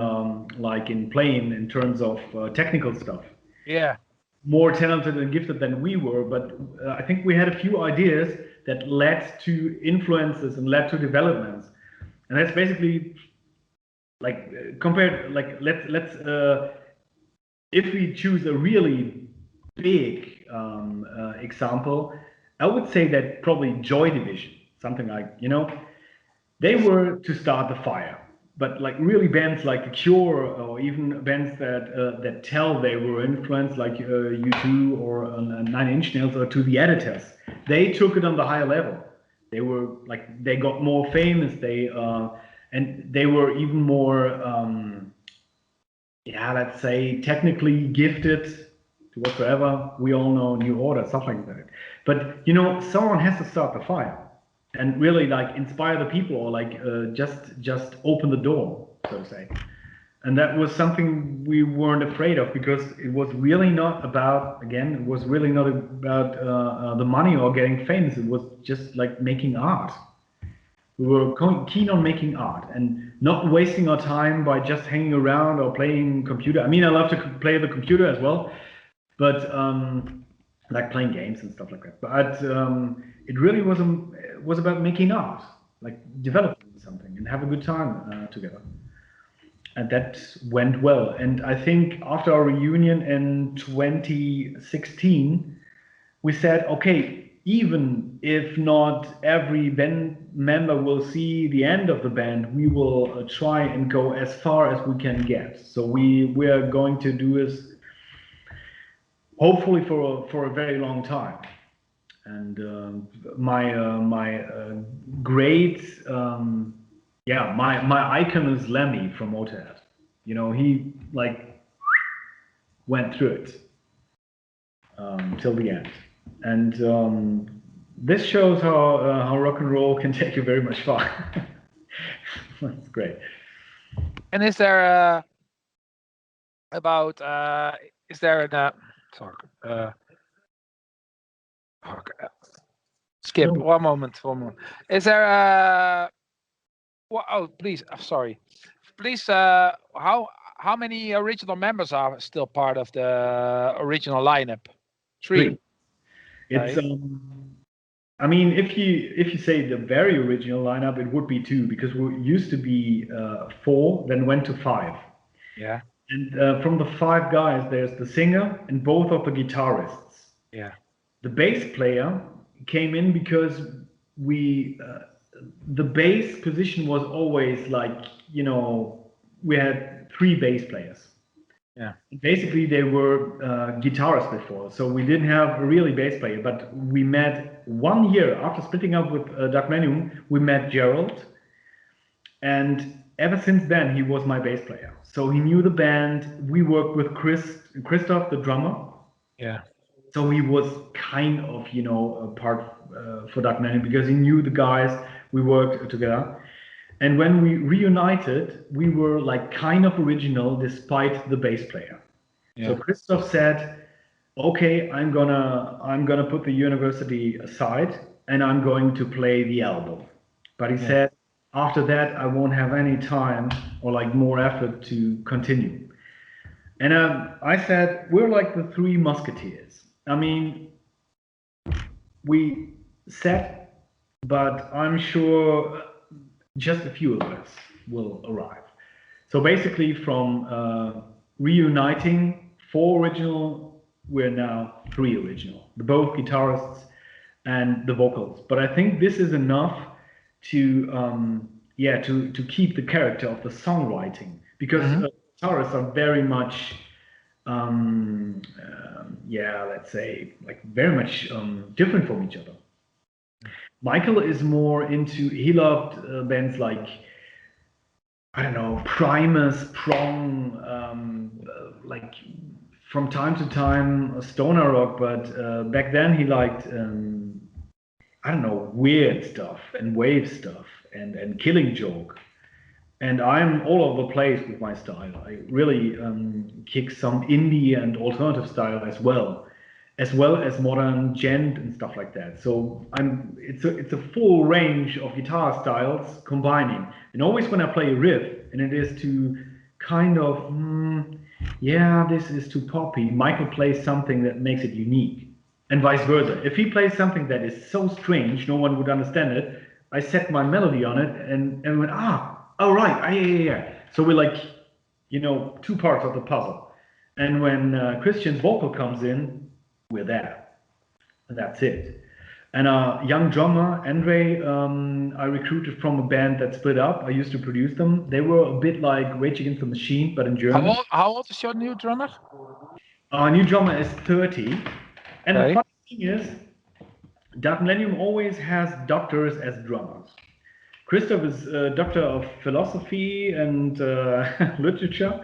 like in playing in terms of technical stuff, yeah, more talented and gifted than we were, but I think we had a few ideas that led to influences and led to developments, and that's basically like compared like let's if we choose a really big example, I would say that probably Joy Division, something like they were to start the fire. But like really bands like The Cure, or even bands that tell they were influenced, like U2 or Nine Inch Nails, or To the Editors, they took it on the higher level. They were like they got more famous. And they were even more, yeah, let's say technically gifted to whatsoever. We all know New Order, stuff like that. But someone has to start the fire and really like inspire the people, or like just open the door, so to say. And that was something we weren't afraid of, because it was really not about, again, it was really not about the money or getting famous. It was just like making art. We were keen on making art and not wasting our time by just hanging around or playing computer. I mean, I love to play the computer as well, but like playing games and stuff like that. But it really was about making art, like developing something and have a good time together. And that went well. And I think after our reunion in 2016, we said, okay, even if not every band member will see the end of the band, we will try and go as far as we can get. So we are going to do this hopefully for a very long time. And my great yeah, my icon is Lemmy from Motorhead. He like went through it till the end, and this shows how rock and roll can take you very much far. That's great. and is there about is there an sorry, okay, skip No. one moment. Is there oh, please, sorry, please, how many original members are still part of the original lineup? Three. Three. It's Okay. I mean, if you say the very original lineup, it would be two, because we used to be four, then went to five. Yeah. And from the five guys, there's the singer and both of the guitarists. Yeah. The bass player came in because the bass position was always like, we had three bass players. Yeah. Basically, they were guitarists before, so we didn't have a really bass player. But we met 1 year after splitting up with Dark MIllennium. We met Gerald, and ever since then, he was my bass player. So he knew the band. We worked with Christoph, the drummer. Yeah. So he was kind of, a part for Dark MIllennium because he knew the guys. We worked together. And when we reunited, we were like kind of original despite the bass player. Yeah. So Christoph said, "Okay, I'm gonna put the university aside and I'm going to play the album." But he said, after that, I won't have any time or like more effort to continue. And I said, we're like the Three Musketeers. I mean, we said, but I'm sure just a few of us will arrive. So basically, from reuniting 4 original, we're now 3 original, both guitarists and the vocals. But I think this is enough to to keep the character of the songwriting, because guitarists are very much let's say like very much different from each other. Michael is more into, he loved bands like, I don't know, Primus, Prong, like from time to time stoner rock, but back then he liked, I don't know, weird stuff and wave stuff and Killing Joke. And I'm all over the place with my style. I really kick some indie and alternative style as well as modern gent and stuff like that. So it's a full range of guitar styles combining. And always when I play a riff, and it is too kind of this is too poppy, Michael plays something that makes it unique, and vice versa. If he plays something that is so strange no one would understand it, I set my melody on it and went, oh right, yeah. So we're like, two parts of the puzzle. And when Christian's vocal comes in, we're there. And that's it. And a young drummer, Andre, I recruited from a band that split up. I used to produce them. They were a bit like Rage Against the Machine, but in German. How old is your new drummer? Our new drummer is 30. And the funny thing is, Dark MIllennium always has doctors as drummers. Christoph is a doctor of philosophy and literature,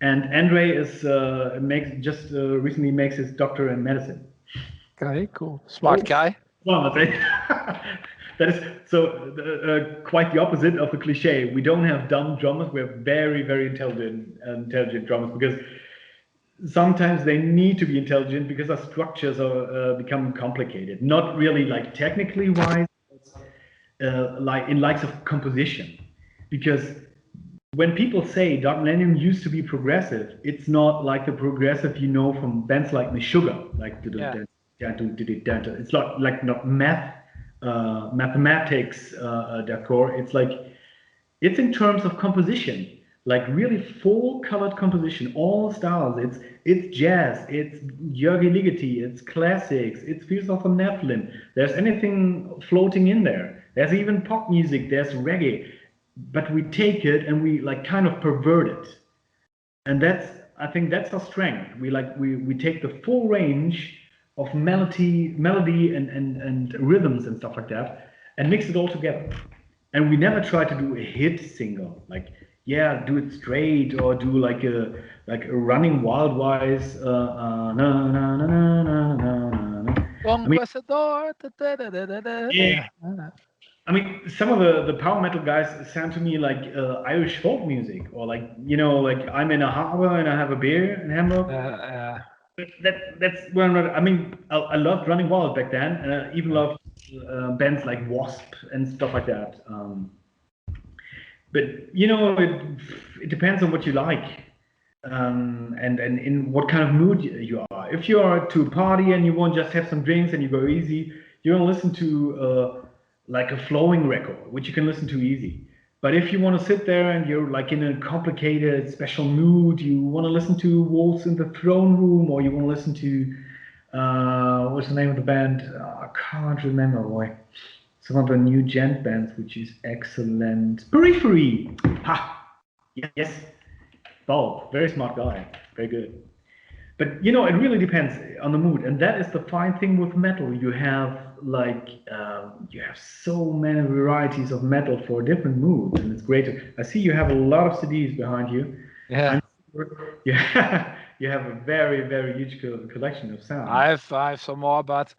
and Andre is recently makes his doctor in medicine. Okay, cool, smart guy. Well, that is so quite the opposite of the cliche. We don't have dumb drummers. We have very, very intelligent drummers, because sometimes they need to be intelligent because our structures are becoming complicated. Not really like technically wise. Like in likes of composition, because when people say Dark MIllennium used to be progressive, it's not like the progressive from bands like Meshuggah, like it's not mathematics decor. It's in terms of composition, like really full colored composition, all styles. It's jazz, it's Jörg Ligeti, it's classics, it's Fields of the Nephilim. There's anything floating in there. There's even pop music, there's reggae, but we take it and we like kind of pervert it. And I think that's our strength. We take the full range of melody and rhythms and stuff like that and mix it all together. And we never try to do a hit single, like, do it straight or do like a Running Wild Wise, na na na na na na na. I mean, some of the power metal guys sound to me like Irish folk music, or like I'm in a harbor and I have a beer in Hamburg. That's where I'm not. I mean, I loved Running Wild back then, and I even loved bands like Wasp and stuff like that. But it depends on what you like, and in what kind of mood you are. If you are to a party and you want just have some drinks and you go easy, you're gonna listen to like a flowing record, which you can listen to easy. But if you want to sit there and you're like in a complicated, special mood, you want to listen to Wolves in the Throne Room, or you want to listen to was the name of the band? I can't remember, boy. Some of the new gent bands, which is excellent. Periphery. Ha. Yes. Bulb. Very smart guy. Very good. But you know, it really depends on the mood, and that is the fine thing with metal. You have you have so many varieties of metal for different moods, and it's great. I see you have a lot of CDs behind you. Yeah. I'm sure you have a very huge collection of sounds. I have some more, but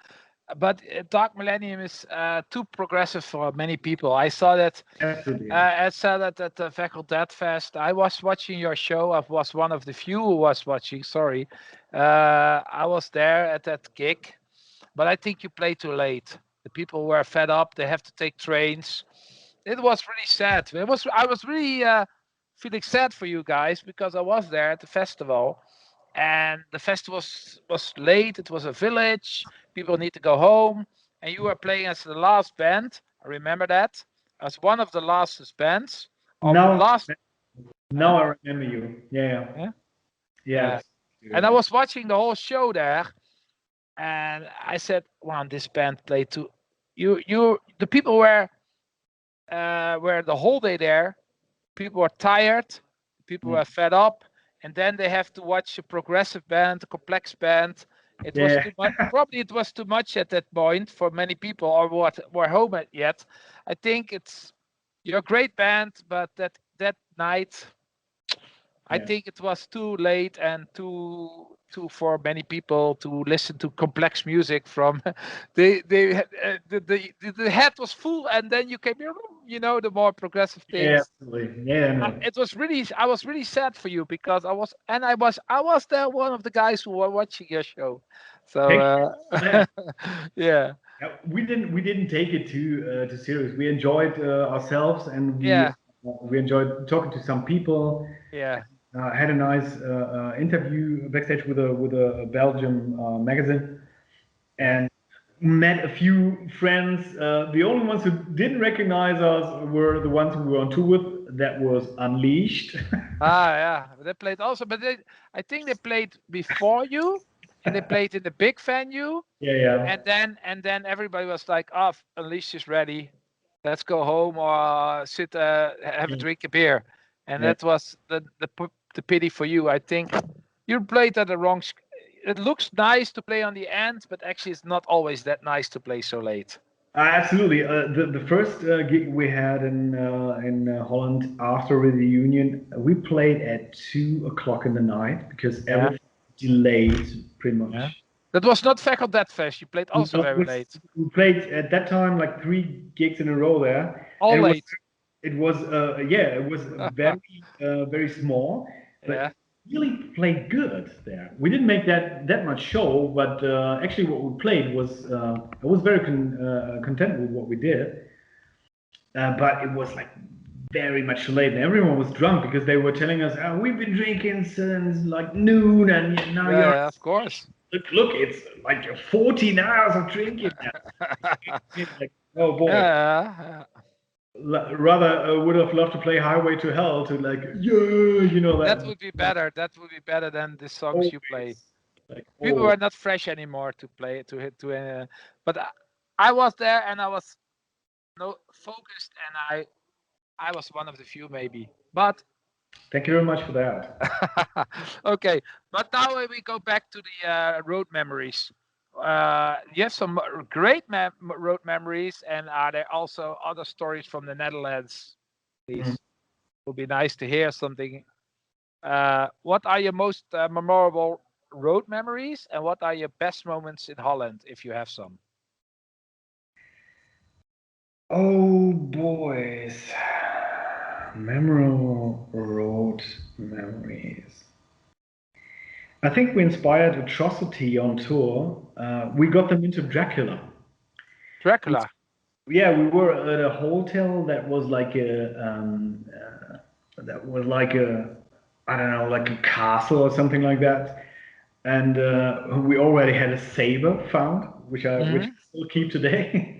Dark MIllennium is too progressive for many people. I saw that. Absolutely. I saw that at the Facultad Fest. I was watching your show. I was one of the few who was watching. Sorry, I was there at that gig, but I think you played too late. The people were fed up. They have to take trains. It was really sad. I was really feeling sad for you guys because I was there at the festival, and the festival was late. It was a village. People need to go home, and you were playing as the last band. I remember that as one of the last bands. Now Last. Now I remember you. Yeah. Yeah. And I was watching the whole show there, and I said, "Wow, this band played too." The people were the whole day there. People were tired. People were fed up, and then they have to watch a progressive band, a complex band. It was too much. Probably it was too much at that point for many people, or what were home yet. I think you're a great band, but that night, I think it was too late and too for many people to listen to complex music from. The head was full, and then you came here, the more progressive things. Yeah, absolutely. Yeah, no. I was really sad for you because I was there, one of the guys who were watching your show. So yeah. We didn't take it too serious. We enjoyed ourselves, and we enjoyed talking to some people. Yeah. Had a nice interview backstage with a Belgian magazine, and met a few friends. The only ones who didn't recognize us were the ones who we were on tour with. That was Unleashed. Yeah, they played also, but I think they played before you, and they played in the big venue. Yeah. And then everybody was like, "Oh, Unleashed is ready. Let's go home or sit, have a drink a beer." And that was the pity for you. I think you played at the wrong. It looks nice to play on the end, but actually it's not always that nice to play so late. Absolutely. The first gig we had in Holland after the reunion, we played at 2 o'clock in the night because everything delayed pretty much. Yeah. That was not Facultad Fest. You played also very late. We played at that time like 3 gigs in a row there. All late. It was very small, but really played good there. We didn't make that much show, but actually what we played was I was very content with what we did. But it was like very much late, and everyone was drunk because they were telling us, "Oh, we've been drinking since like noon, and now you're." Yeah, of course. Look, it's like 14 hours of drinking. Like, oh boy. Yeah. Rather would have loved to play Highway to Hell to like that would be better. That would be better than the songs you play. Like, people were not fresh anymore to play but I was there and I was focused, and I was one of the few maybe, but thank you very much for that. Okay, but now we go back to the road memories. You have some great road memories, and are there also other stories from the Netherlands? Please, it would be nice to hear something. What are your most memorable road memories, and what are your best moments in Holland, if you have some? Oh boys, memorable road memories. I think we inspired Atrocity on tour. We got them into Dracula. Yeah, we were at a hotel that was like I don't know, like a castle or something like that. And we already had a saber found, which I still keep today.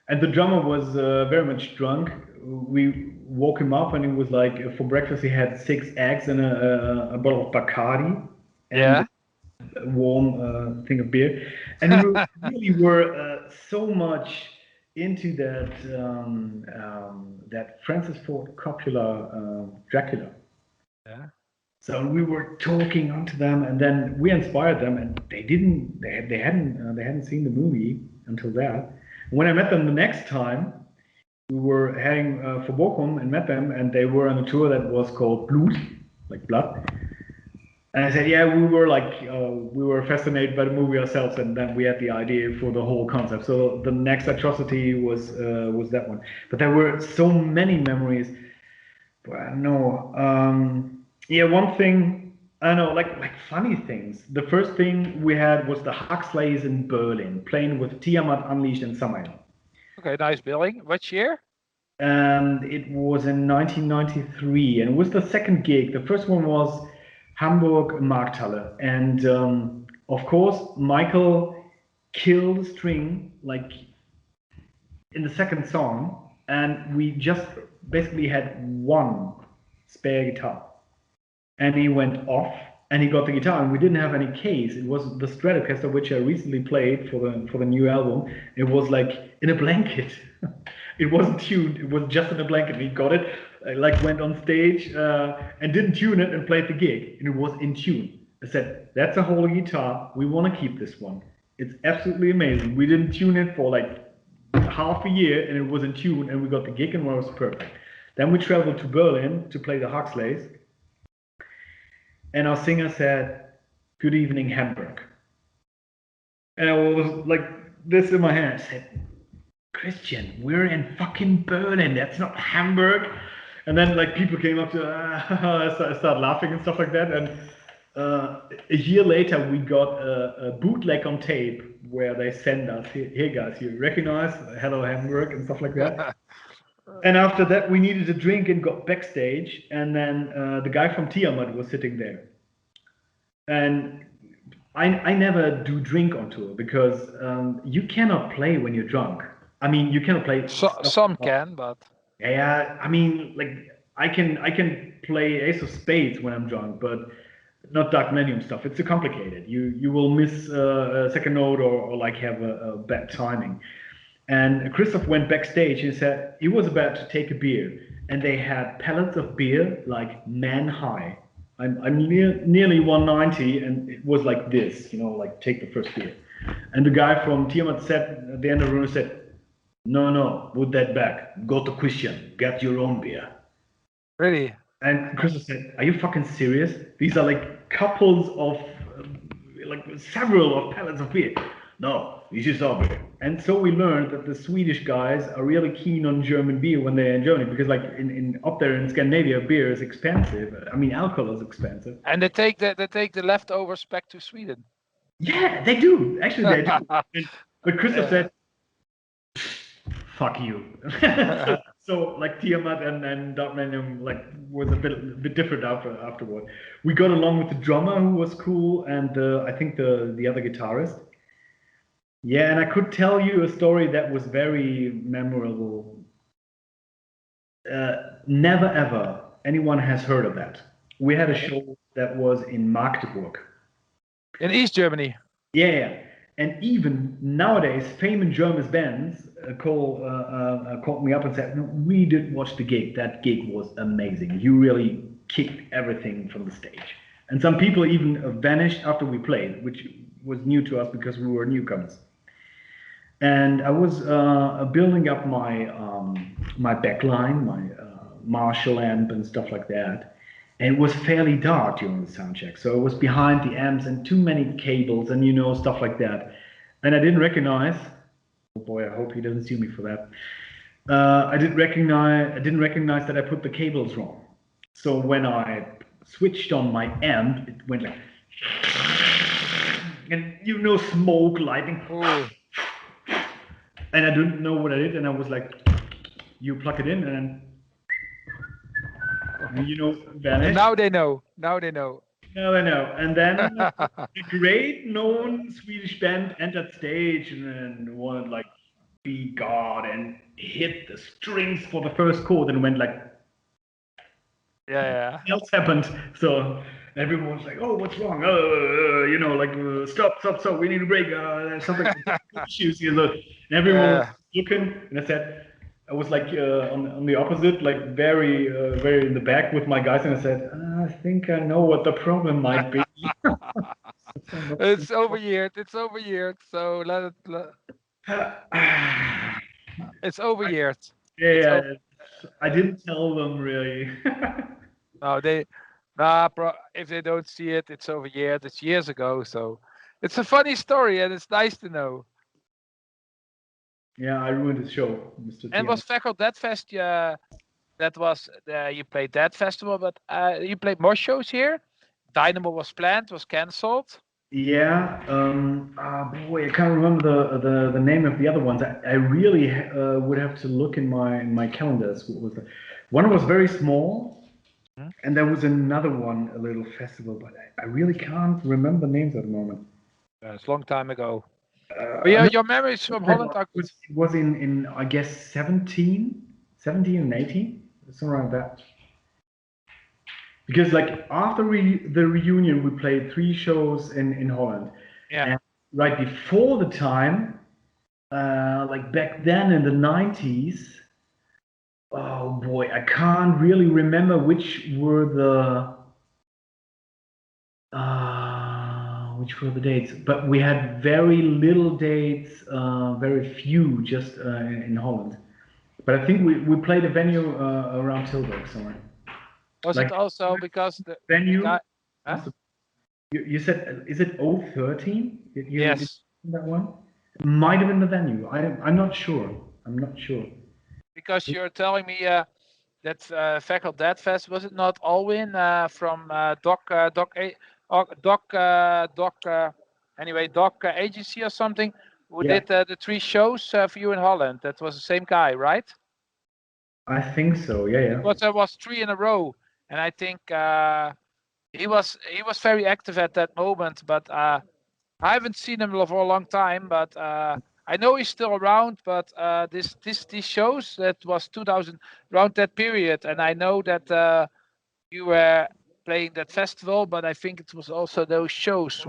And the drummer was very much drunk. We woke him up, and it was like for breakfast he had 6 eggs and a bottle of Bacardi. And warm thing of beer, and we really were so much into that Francis Ford Coppola Dracula. Yeah. So we were talking onto them, and then we inspired them, and they hadn't seen the movie until that. When I met them the next time, we were heading for Bochum and met them, and they were on a tour that was called Blut, like blood. And I said, yeah, we were fascinated by the movie ourselves, and then we had the idea for the whole concept. So the next atrocity was that one. But there were so many memories. But I don't know. Yeah, one thing I don't know, like funny things. The first thing we had was the Huxleys in Berlin, playing with Tiamat Unleashed and Samael. Okay, nice billing. Which year? And it was in 1993, and it was the second gig. The first one was Hamburg Markthalle, and of course Michael killed the string like in the second song, and we just basically had one spare guitar, and he went off and he got the guitar, and we didn't have any case. It was the Stratocaster, which I recently played for the new album. It was like in a blanket. It wasn't tuned. It was just in a blanket. He got it, like went on stage and didn't tune it and played the gig, and it was in tune. I said, "That's a whole guitar. We want to keep this one. It's absolutely amazing." We didn't tune it for like half a year, and it was in tune, and we got the gig, and it was perfect. Then we traveled to Berlin to play the Huxleys. And our singer said, "Good evening, Hamburg." And I was like this in my hand. I said, "Christian, we're in fucking Berlin. That's not Hamburg." And then like people came up to start laughing and stuff like that. And a year later, we got a bootleg on tape where they send us, "Here guys, you recognize Hello Hamburg," and stuff like that. And after that, we needed a drink and got backstage. And then the guy from Tiamat was sitting there. And I never do drink on tour because you cannot play when you're drunk. I mean, you cannot play. Some can, but Yeah, I mean, like I can play Ace of Spades when I'm drunk, but not Dark MIllennium stuff. It's too complicated. You will miss a second note or like have a bad timing. And Christoph went backstage and said he was about to take a beer, and they had pallets of beer like man high. I'm nearly 190, and it was like this, like take the first beer. And the guy from Tiamat said at the end of the room said, no, put that back. Go to Christian, get your own beer. really. And Christoph said, "Are you fucking serious? These are like couples of, like several of pallets of beer." "No, this is our beer." And so we learned that the Swedish guys are really keen on German beer when they're in Germany, because like in up there in Scandinavia, beer is expensive. I mean, alcohol is expensive. And they take the leftovers back to Sweden. Yeah, they do. Actually, they do. But Christoph said, "Fuck you." So like Tiamat and Dark MIllennium like was a bit different afterward. We got along with the drummer, who was cool, and I think the other guitarist. Yeah, and I could tell you a story that was very memorable. Never ever anyone has heard of that. We had a show that was in Magdeburg. In East Germany. Yeah. And even nowadays, famous German bands called me up and said, "No, we did watch the gig. That gig was amazing. You really kicked everything from the stage." And some people even vanished after we played, which was new to us because we were newcomers. And I was building up my backline, my Marshall amp and stuff like that. And it was fairly dark during the sound check, so I was behind the amps and too many cables and stuff like that. And I didn't recognize. Oh boy, I hope he doesn't sue me for that. I didn't recognize that I put the cables wrong. So when I switched on my amp, it went like, and smoke lighting. Ooh. And I didn't know what I did, and I was like, "You plug it in, and then vanish." And now they know. Now they know. No, I know. And then a great known Swedish band entered stage and wanted like be God and hit the strings for the first chord and went like, Yeah. else happened. So Everyone was like, "Oh, what's wrong? Stop! We need a break. Something issues here." And everyone was Yeah. looking, and I said, I was like on the opposite, like very in the back with my guys, and I said, "I think I know what the problem might be." It's overyeared. It's overyeared. So let it. It's overyeared. It's Yeah, I didn't tell them really. no, nah, bro. If they don't see it, it's overyeared. It's years ago. So it's a funny story, and it's nice to know. Yeah, I ruined his show, Mr. And Tian. was Feckle Dead Fest? That was you played that festival, but you played more shows here. Dynamo was planned, was cancelled. Yeah, boy, I can't remember the name of the other ones. I really would have to look in my calendars. What was the one was very small, Mhm. and there was another one, a little festival, but I really can't remember names at the moment. It's a long time ago. But I yeah, know your memories from that Holland one. are good. It was in I guess 17 and 18, somewhere like that. Because like after the reunion, we played 3 shows in Holland, Yeah. and right before the time, like back then in the 90s, oh boy, I can't really remember which were the dates, but we had very little dates, very few just in Holland. But I think we played a venue around Tilburg somewhere. Was it Like also because the venue, guy? Huh? must have, you said, is it 013? Did Yes, that one? Might have been the venue. I'm not sure. I'm not sure. because you're telling me that Feckle Dead Fest was it not Alwyn from Doc Agency or something who Yeah, did the 3 shows for you in Holland? That was the same guy, right? I think so. Yeah, yeah. Because there was 3 in a row, and I think he was very active at that moment, but I haven't seen him for a long time. But I know he's still around. But these shows that was 2000 around that period, and I know that you were playing that festival, but I think it was also those shows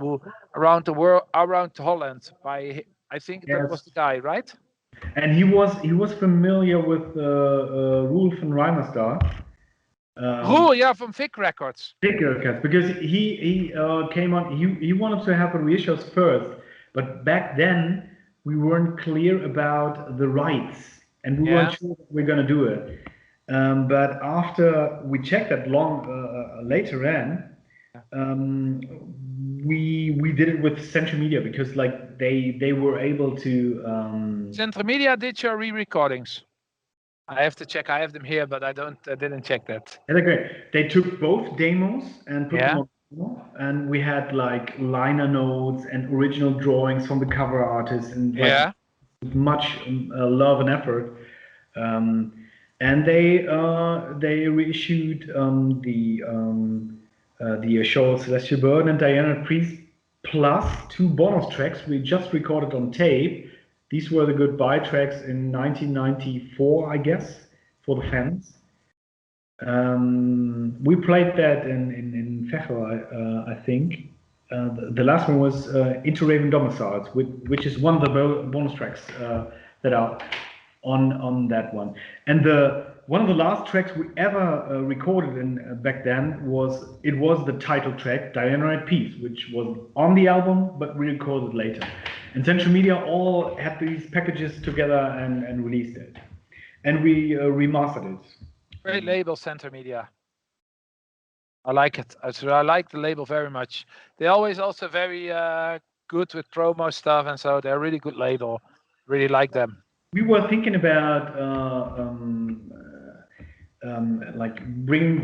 around the world, around Holland. I think that was Yes. the guy, right? And he was familiar with Roel van Rijmerstar. Roel, yeah, from Vic Records. Bigger cats because he came on. He wanted to have the reissues first, but back then we weren't clear about the rights, and we weren't Yeah. sure that we're gonna do it. But after we checked that long later on, um, we did it with Central Media because like they were able to. Central Media did your re-recordings. I have to check. I have them here, but I didn't check that. Yeah, they're great. They took both demos and put them Yeah. on vinyl, and we had like liner notes and original drawings from the cover artist, and like Yeah. much love and effort. Um, and they reissued the show Celestial Burden and Diana Priest plus 2 bonus tracks we just recorded on tape. These were the goodbye tracks in 1994, I guess, for the fans. We played that in Veghel, I think. The last one was Into Raven Domiciles, which is one of the bonus tracks that are on that one. And one of the last tracks we ever recorded back then was the title track Diana at Peace, which was on the album but we recorded later. And Central Media all had these packages together and released it, and we remastered it. Great label, Center Media. I like it. I like the label very much. They're always also very good with promo stuff, and so they're a really good label. Really like them. We were thinking about like bringing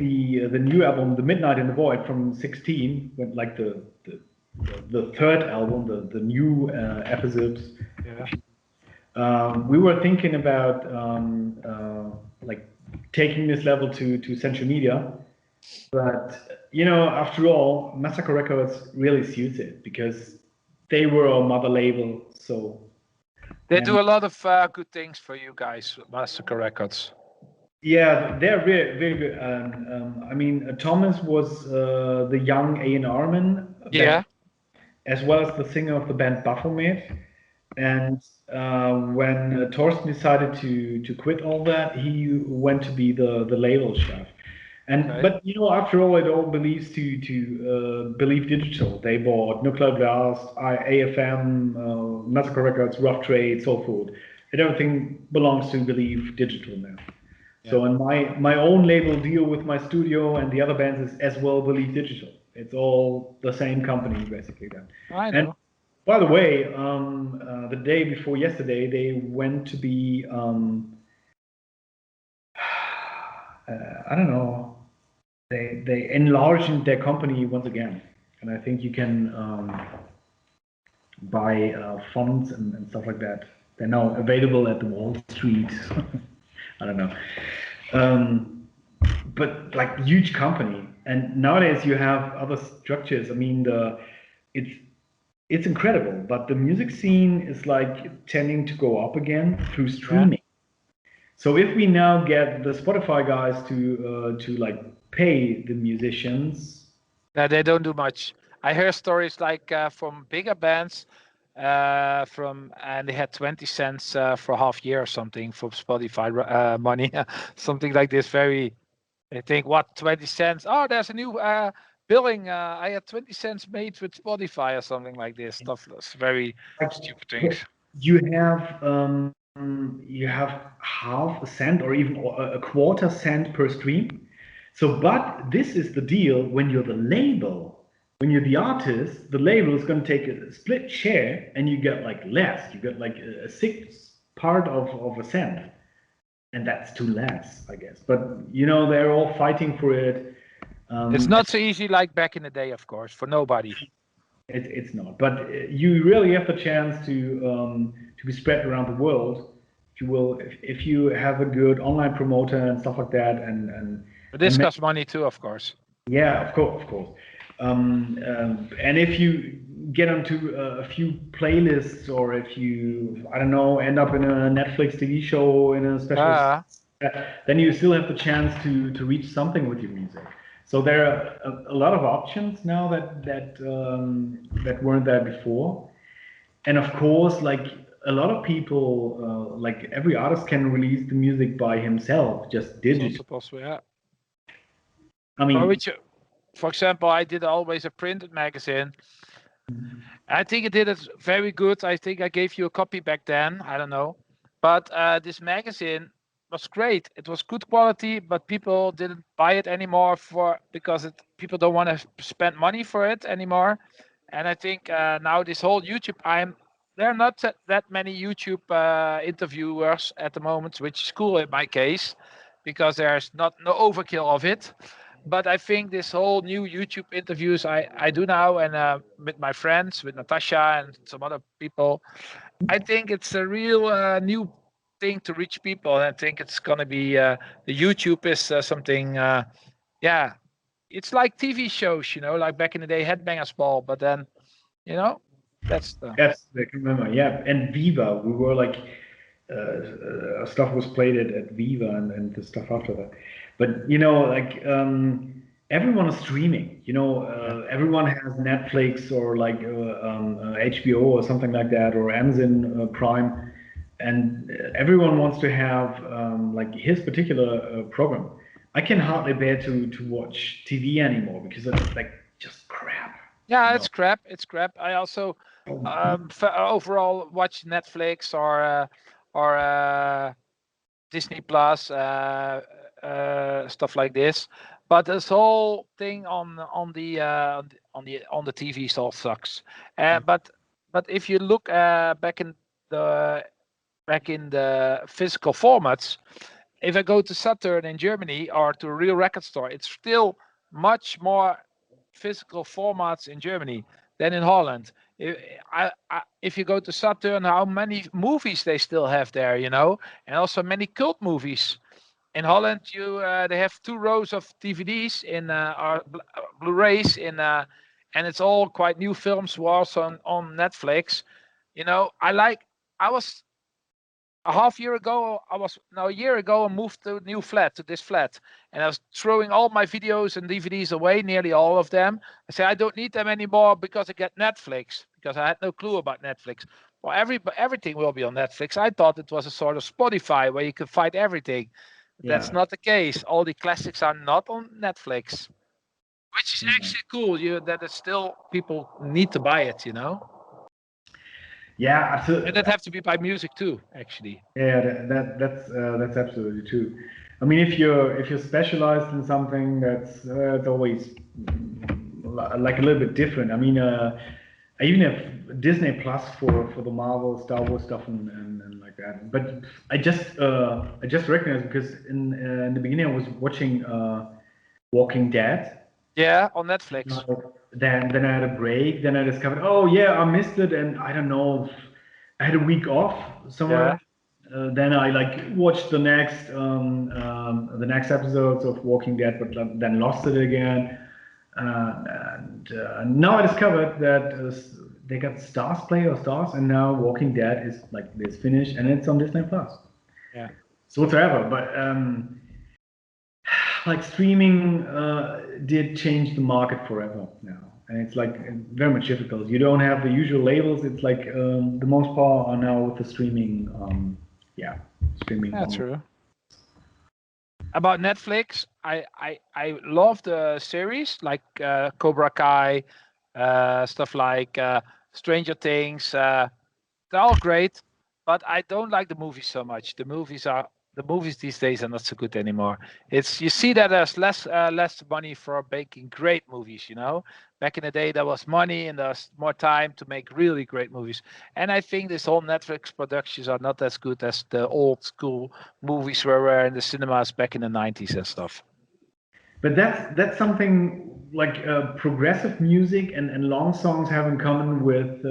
the new album, The Midnight in the Void from 16, with like the third album, the new episodes. Yeah. We were thinking about like taking this level to Central Media, but after all, Massacre Records really suits it because they were our mother label. So They yeah, do a lot of good things for you guys, Massacre Records. Yeah, they're very, very good. I mean, Thomas was the young A&R man back, Yeah. as well as the singer of the band Baphomet. And when Thorsten decided to quit all that, he went to be the label chef. And Okay. but after all, it all believes to Believe Digital. They bought Nuclear Blast, AFM, Massacre Records, Rough Trade, Soul Food, and everything belongs to Believe Digital now. Yeah. So and my own label deal with my studio and the other bands is as well Believe Digital. It's all the same company basically then. I And know. by the way, the day before yesterday, they went to be I don't know, they enlarged their company once again, and I think you can buy fonts and stuff like that. They're now available at the Wall Street. I don't know. But like huge company, and nowadays you have other structures. I mean, it's it's incredible, but the music scene is like tending to go up again through Yeah. streaming. So if we now get the Spotify guys to like pay the musicians, No, they don't do much. I hear stories like from bigger bands, from and they had 20 cents for half year or something for Spotify money, something like this. Very, I think what 20 cents. Oh, there's a new billing. I had 20 cents made with Spotify or something like this. Stuff. That's very like stupid things. you have half a cent or even a quarter cent per stream. So, but this is the deal when you're the label. When you're the artist, the label is going to take a split share and you get like less. You get like a sixth part of a cent. And that's too less, I guess. But they're all fighting for it. It's Um, not so easy like back in the day, of course, for nobody. it's not. But you really have the chance to be spread around the world. If you will, if you have a good online promoter and stuff like that, But this and costs money too, of course. yeah, of course. And if you get onto a few playlists, or if you, I don't know, end up in a Netflix TV show in a special, Uh, then you still have the chance to reach something with your music. So there are a lot of options now that weren't there before. And of course, like a lot of people, like every artist can release the music by himself, just it's digital. also possible, yeah. I For mean, which, for example, I did always a printed magazine. I think it did it very good. I think I gave you a copy back then. I don't know, but this magazine was great. It was good quality, but people didn't buy it anymore for because people don't want to spend money for it anymore. And I think now this whole YouTube, there are not that many YouTube interviewers at the moment, which is cool in my case, because there's not no overkill of it. But I think this whole new YouTube interviews I do now, and with my friends, with Natasha and some other people, I think it's a real new thing to reach people. And I think it's gonna be the YouTube is something. Yeah, it's like TV shows, like back in the day, Headbangers Ball. But then, you know, that's the. yes, I can remember. Yeah, and Viva, we were like, stuff was played at Viva and the stuff after that. But like everyone is streaming. Yeah. Everyone has Netflix or like HBO or something like that, or Amazon Prime, and everyone wants to have like his particular program. I can hardly bear to watch TV anymore because it's like just crap. You Yeah, know. it's crap. It's crap. I also Oh, overall watch Netflix or Disney Plus, stuff like this. But this whole thing on the TV all sucks. But if you look the back in the physical formats, if I go to Saturn in Germany or to a real record store, it's still much more physical formats in Germany than in Holland. If you go to Saturn, how many movies they still have there, and also many cult movies. In Holland, they have 2 rows of DVDs in or Blu-rays and it's all quite new films, who are also on Netflix. I like. I was a half year ago, a year ago, I moved to a new flat, to this flat, and I was throwing all my videos and DVDs away, nearly all of them. I said I don't need them anymore because I get Netflix, because I had no clue about Netflix. Well, everything will be on Netflix. I thought it was a sort of Spotify where you could find everything. That's Yeah. not the case. All the classics are not on Netflix, which is Yeah. actually cool. That it's still people need to buy it, you know. Yeah, And absolutely. that have to be by music too, actually. Yeah, that's absolutely true. I mean, if you're specialized in something, that's it's always like a little bit different. I mean, I even have Disney Plus for the Marvel, Star Wars stuff and like that. But I just recognized because in the beginning I was watching Walking Dead. Yeah, on Netflix. Then I had a break. Then I discovered, oh yeah, I missed it, and I don't know, I had a week off Yeah. somewhere. Then I like watched the next episodes of Walking Dead, but then lost it again. And now I discovered that they got Stars Play or Stars, and now Walking Dead is like this finished, and it's on Disney Plus. Yeah. So whatsoever, but like streaming did change the market forever now, and it's like very much difficult. You don't have the usual labels. It's like the most part are now with the streaming. Yeah, streaming. That's true. About Netflix, I love the series like Cobra Kai, stuff like Stranger Things. They're all great, but I don't like the movies so much. The movies these days are not so good anymore. It's you see that there's less money for making great movies. You know, back in the day there was money and there's more time to make really great movies. And I think this whole Netflix productions are not as good as the old school movies were in the cinemas back in the 90s and stuff. But that's something like progressive music and long songs have in common with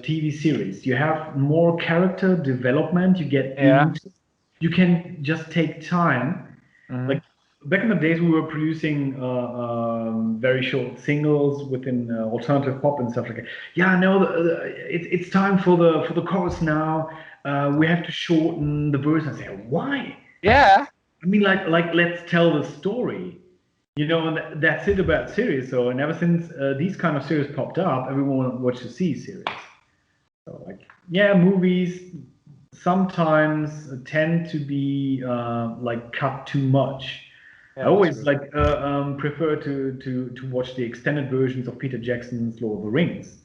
TV series. You have more character development. You get Yeah. into. You can just take time. Hmm. Like back in the days, we were producing very short singles within alternative pop and stuff like that. Yeah, no, it's time for the chorus now. We have to shorten the verse. I say, why? Yeah. I mean, like let's tell the story. You know, and that's it about series. So, and ever since these kind of series popped up, everyone wants to see series. So, like, yeah, movies sometimes tend to be like cut too much. I Yeah, that's always true. like prefer to watch the extended versions of Peter Jackson's Lord of the Rings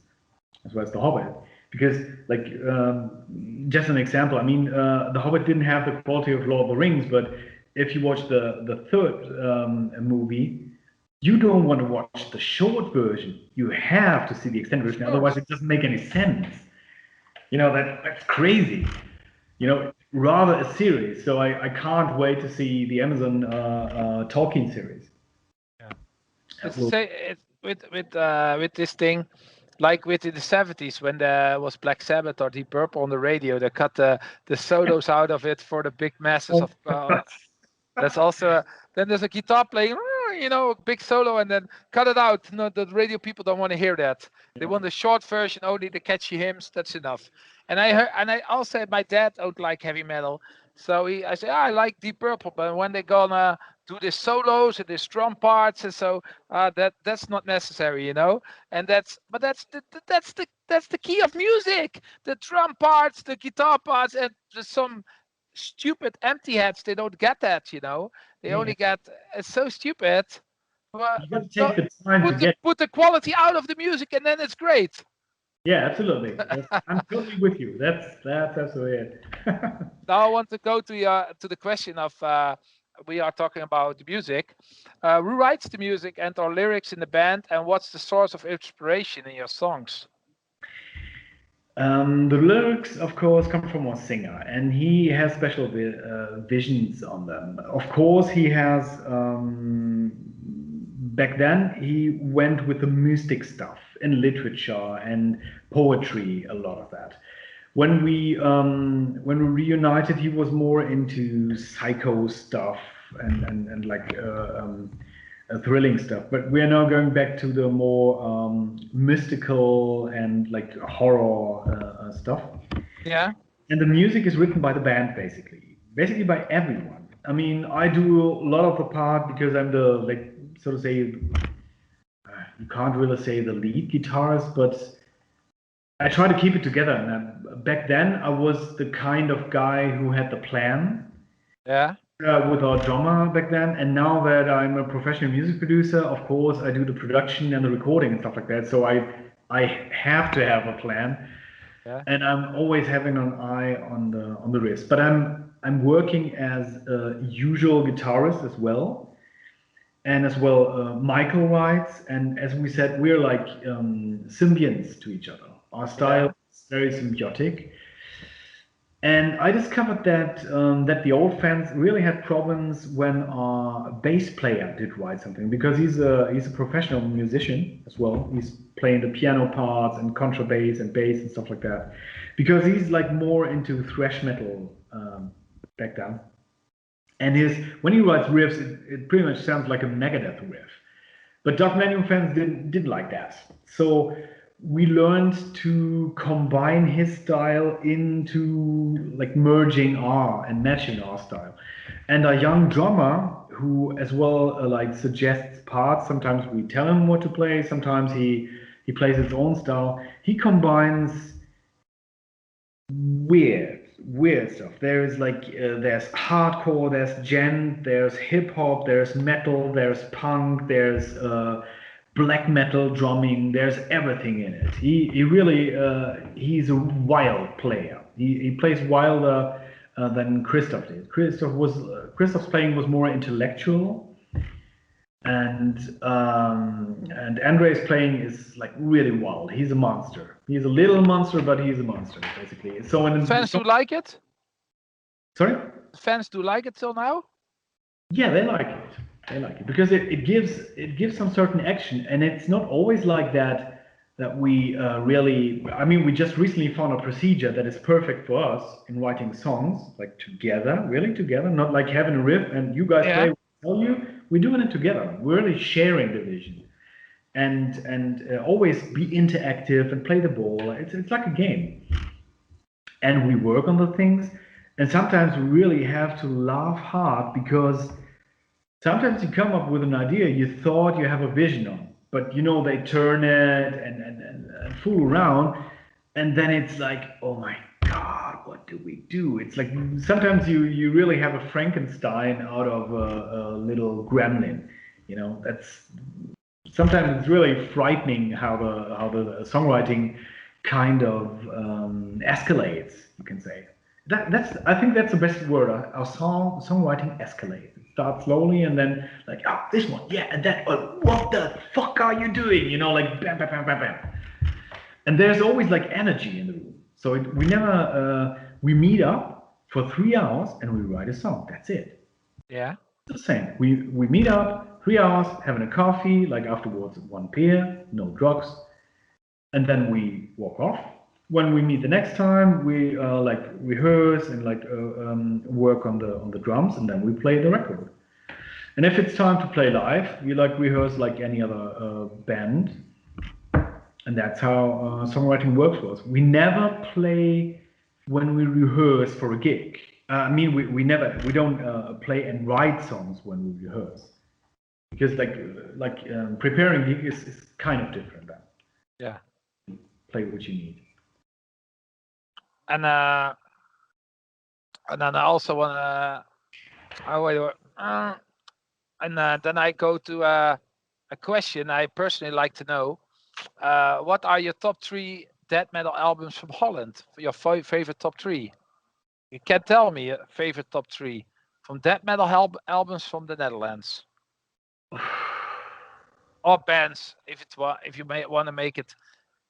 as well as The Hobbit, because like just an example. I mean, The Hobbit didn't have the quality of Lord of the Rings, but if you watch the third movie, you don't want to watch the short version. You have to see the extended Of version, otherwise course. it doesn't make any sense. You know that's crazy. You know, rather a series. So I can't wait to see the Amazon Tolkien series. Yeah. It's the same with this thing, like with in the 70s when there was Black Sabbath or Deep Purple on the radio. They cut the solos out of it for the big masses of. That's also then there's a guitar playing, big solo, and then cut it out. No, the radio people don't want to hear that. They want the short version, only the catchy hymns. That's enough. And I also my dad don't like heavy metal, so I say I like Deep Purple, but when they're gonna do the solos and the drum parts and so that's not necessary, And that's the key of music. The drum parts, the guitar parts, and some stupid empty heads, they don't get that. They Yeah, only get it's so stupid. you But got to take the time to put the get. put the quality out of the music and then it's great. Yeah, absolutely. I'm totally with you. That's absolutely it. Now I want to go to the question of we are talking about the music. Who writes the music and or lyrics in the band, and what's the source of inspiration in your songs? The lyrics, of course, come from our singer, and he has special visions on them. Of course, he has. Back then, he went with the mystic stuff in literature and poetry, a lot of that. When we reunited, he was more into psycho stuff and like thrilling stuff. But we are now going back to the more mystical and like horror stuff. Yeah. And the music is written by the band, basically by everyone. I mean, I do a lot of the part because I'm the, like, so to say, you can't really say the lead guitarist, but I try to keep it together. And back then, I was the kind of guy who had the plan Yeah. with our drummer back then. And now that I'm a professional music producer, of course, I do the production and the recording and stuff like that. So I have to have a plan, Yeah. and I'm always having an eye on the wrist. But I'm working as a usual guitarist as well, and as well Michael writes. And as we said, we're like symbionts to each other. Our style Yeah. is very symbiotic. And I discovered that the old fans really had problems when our bass player did write something, because he's a professional musician as well. He's playing the piano parts and contrabass and bass and stuff like that, because he's like more into thrash metal back then. And his when he writes riffs, it pretty much sounds like a Megadeth riff. But Dark MIllennium fans didn't like that. So we learned to combine his style into like merging our and matching our style. And our young drummer, who as well like suggests parts. Sometimes we tell him what to play. Sometimes he plays his own style. He combines weird stuff. There's like there's hardcore, there's gent, there's hip hop, there's metal, there's punk, there's black metal drumming. There's everything in it. He really he's a wild player. He plays wilder than Christoph did. Christoph's playing was more intellectual, and Andre's playing is like really wild. He's a monster. He's a little monster, but he's a monster basically. So Fans do like it. sorry, Fans do like it till now. yeah, they like it. They like it because it gives some certain action, and it's not always like that we really. I mean, we just recently found a procedure that is perfect for us in writing songs, like together, really together, not like having a riff and you guys Yeah. play. Tell you, we're doing it together. We're really sharing the vision, and always be interactive and play the ball. It's like a game, and we work on the things. And sometimes we really have to laugh hard because sometimes you come up with an idea you thought you have a vision on, but they turn it and fool around, and then it's like, oh my God, what do we do? It's like sometimes you really have a Frankenstein out of a little gremlin. That's sometimes it's really frightening how the songwriting kind of escalates. You can say that's I think that's the best word. Our songwriting escalates. It starts slowly and then like, oh, this one, yeah, and that. Oh, what the fuck are you doing? Like bam, bam, bam, bam, bam. And there's always like energy in the room. So we never we meet up for 3 hours and we write a song. That's it. Yeah. It's the same. We meet up 3 hours, having a coffee, like afterwards one beer, no drugs, and then we walk off. When we meet the next time, we like rehearse and like work on the drums, and then we play the record. And if it's time to play live, we like rehearse like any other band, and that's how songwriting works for us. We never play when we rehearse for a gig. I mean, we don't play and write songs when we rehearse, because like preparing gig is kind of different. Then Yeah. play what you need. And then I also want to. Oh wait. And then I go to a question I personally like to know. What are your top 3 death metal albums from Holland? Your favorite top 3? You can tell me a favorite top 3 from death metal albums from the Netherlands or bands. If you may want to make it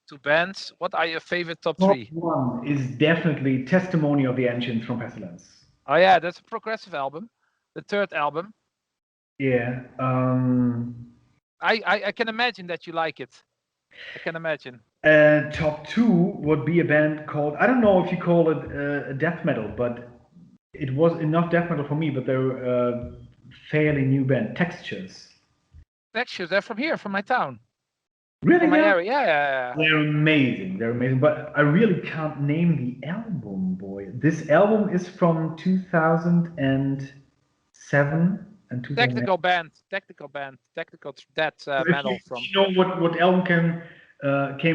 to bands, what are your favorite top Top 3? one is definitely Testimony of the Ancients from Pestilence. Oh yeah, that's a progressive album. The third album. Yeah. I can imagine that you like it. I can imagine. Top two would be a band called, I don't know if you call it death metal, but it was enough death metal for me, but they're a fairly new band, Textures. Textures, they're from here, from my town. Really? From my Yeah. area. Yeah. They're amazing. They're amazing. But I really can't name the album, boy. This album is from 2007 and 2008. Technical death So if metal from. you know what album came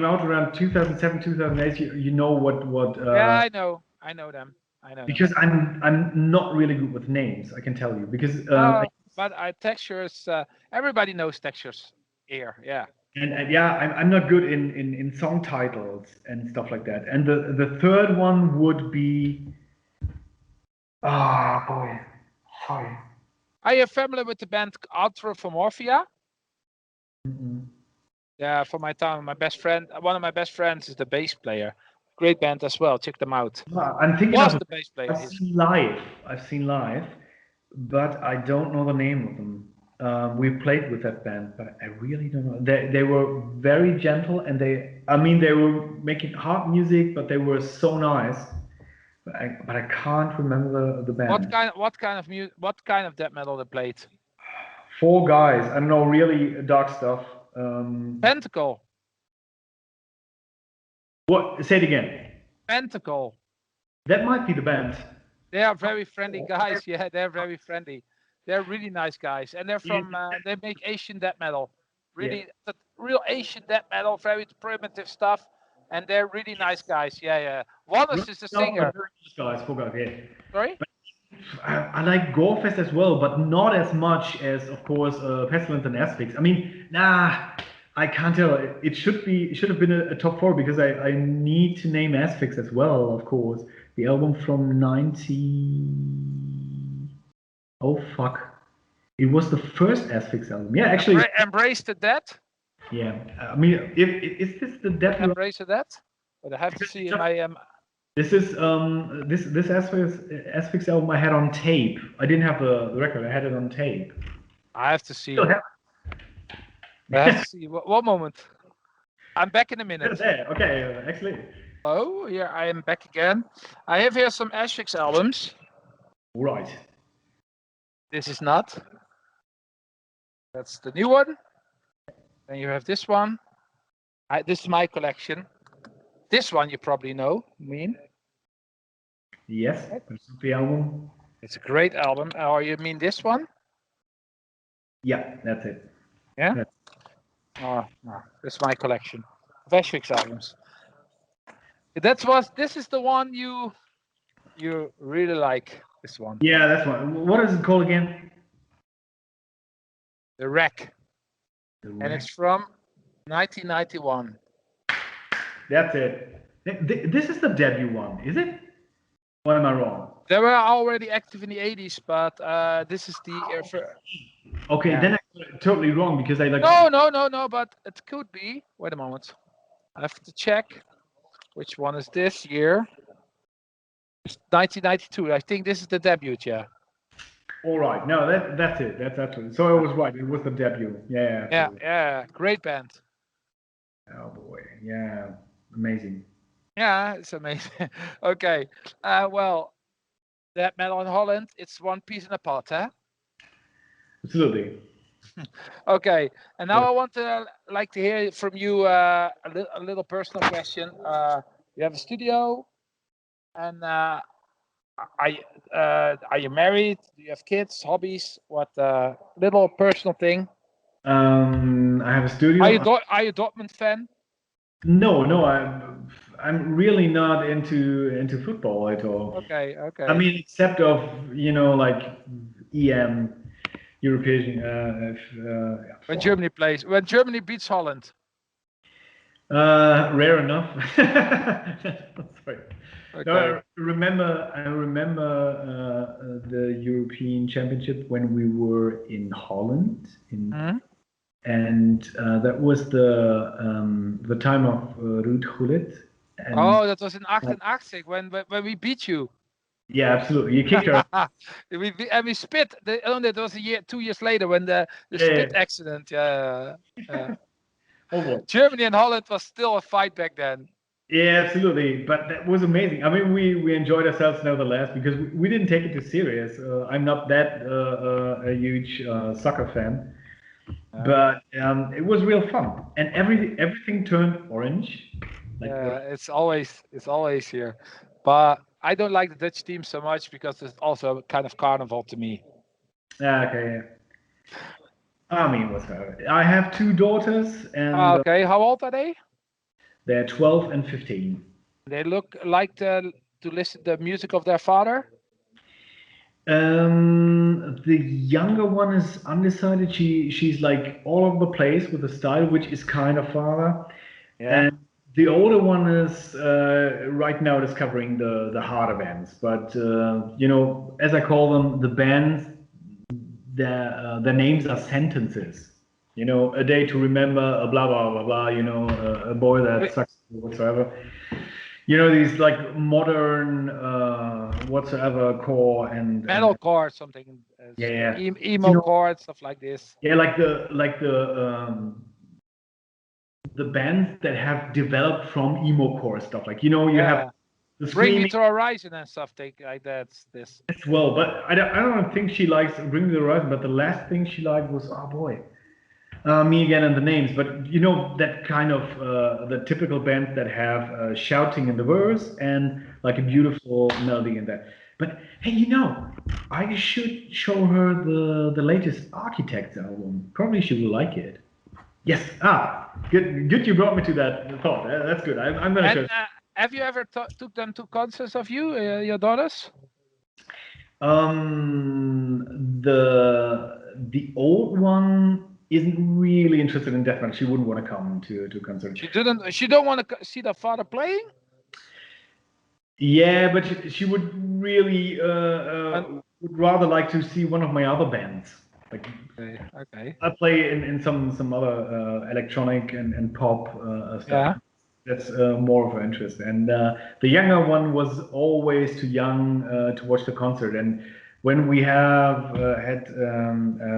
out around 2007, 2008, you know what Yeah, I know them. I know them. because I'm not really good with names, I can tell you. Because But textures. Everybody knows textures here. Yeah. and yeah, I'm not good in song titles and stuff like that. And the third one would be boy, sorry. Are you familiar with the band Anthropomorphia? Mm-mm. Yeah, for my time, my best friend, one of my best friends is the bass player. Great band as well. Check them out. I'm thinking Was of the bass player? I've seen live, but I don't know the name of them. We played with that band, but I really don't know. They were very gentle, and they were making hard music, but they were so nice. But I can't remember the band. What kind of death metal they played? Four guys. I don't know, really dark stuff. Pentacle. What? Say it again. Pentacle. That might be the band. They are very friendly guys. Yeah, they're very friendly. They're really nice guys, and they're from. They make Asian death metal. Really, the real Asian death metal, very primitive stuff, and they're really nice guys. Yeah. Wallace is the singer. Guys, four guys. Yeah. Sorry. I like Gorefest as well, but not as much as, of course, Pestilence and Asphyx. I mean, I can't tell. It should have been a top four because I need to name Asphyx as well, of course. The album from 90. Oh fuck! It was the first Asphyx album. Yeah, actually. Embrace the Dead. Yeah, I mean, is this the Dead? Embrace the Dead. But I have to see in my This is this Asphyx album I had on tape. I didn't have the record. I had it on tape. I have to see. I have to see. One moment. I'm back in a minute. Okay, excellent. Oh, here I am back again. I have here some Asphyx albums. Right. This is not. That's the new one. Then you have this one. This is my collection. This one you probably know. Yes, that's the album. It's a great album. Or you mean this one? Yeah, that's it. Yeah? Oh, no. This is my collection of Asphyx albums. This is the one you really like, this one. Yeah, that's one. What is it called again? The Wreck. And it's from 1991. That's it. This is the debut one, is it? Or am I wrong? They were already active in the 80s, but this is the... Okay, then I'm totally wrong because I like... No, but it could be. Wait a moment. I have to check. Which one is this year? It's 1992. I think this is the debut, yeah. All right. No, that's it. That's absolutely. So I was right. It was the debut. Yeah. Yeah. Great band. Oh boy. Yeah. Amazing. Yeah, it's amazing. Okay. Well, that metal in Holland, it's one piece and apart, huh? Absolutely. Okay. And now I want to hear from you a little personal question. You have a studio, and are you married? Do you have kids? Hobbies? What little personal thing? I have a studio. Are you Dortmund fan? No, I'm really not into football at all. Okay. I mean, except of like EM, European. When Germany beats Holland. Rare enough. Sorry. Okay. No, I remember the European Championship when we were in Holland, and that was the time of Ruud Gullit. That was in 88 when we beat you. Yeah, absolutely. You kicked her. we spit. That was 2 years later when the spit accident. Yeah. Oh, Germany and Holland was still a fight back then. Yeah, absolutely. But that was amazing. I mean, we enjoyed ourselves nevertheless because we didn't take it too serious. I'm not that a huge soccer fan. But it was real fun, and everything turned orange. Like Yeah, it's always here, but I don't like the Dutch team so much because it's also kind of carnival to me. okay, yeah. I mean, whatever. I have two daughters, Ah, and okay, how old are they? they're 12 and 15. They look like to listen to the music of their father. The younger one is undecided. She's like all over the place with the style, which is kind of father. Yeah. And the older one is right now discovering the harder bands. But you know, as I call them, the bands, their names are sentences. You know, a day to remember, a blah blah blah blah. You know, a boy that Wait, sucks whatsoever. You know, these like modern whatsoever core and metalcore, something, yeah, yeah. You emo know, core, stuff like this. yeah, the bands that have developed from emo core stuff. Like, you know, you have Yeah, the Bring Me screaming to Horizon and stuff like that. This. as well, but I don't think she likes Bring Me the Horizon. But the last thing she liked was, oh boy, me again and the names. But you know that kind of the typical bands that have shouting in the verse and like a beautiful melody in that. But hey, you know, I should show her the latest Architects album. Probably she will like it. Yes. Ah, good. You brought me to that thought. That's good. I'm gonna And show. have you ever took them to concerts of your daughters? The old one isn't really interested in death metal. She wouldn't want to come to a concert. She didn't. She don't want to see their father playing. Yeah, but she would really And, would rather like to see one of my other bands. Like okay. Okay. I play in some other electronic and pop stuff. Yeah. That's more of her interest. And the younger one was always too young to watch the concert. And when we have had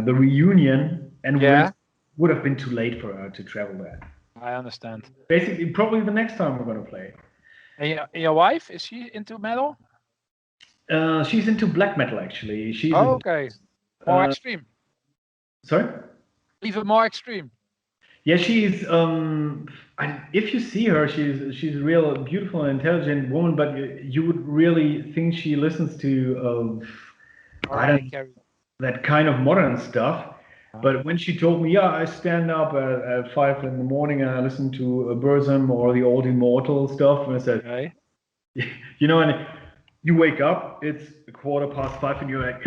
the reunion, and Yeah. would have been too late for her to travel there. I understand. Basically, probably the next time we're going to play. And your wife, is she into metal? She's into black metal, actually. She's Oh, a okay. More extreme. sorry. Even more extreme. Yeah, she's if you see her, she's a real beautiful and intelligent woman, but you would really think she listens to I Mariah don't Carey. that kind of modern stuff. But when she told me, yeah, I stand up at 5 in the morning and I listen to Burzum or the old Immortal stuff, and I said, Okay. you know, and you wake up, it's 5:15, and you're like,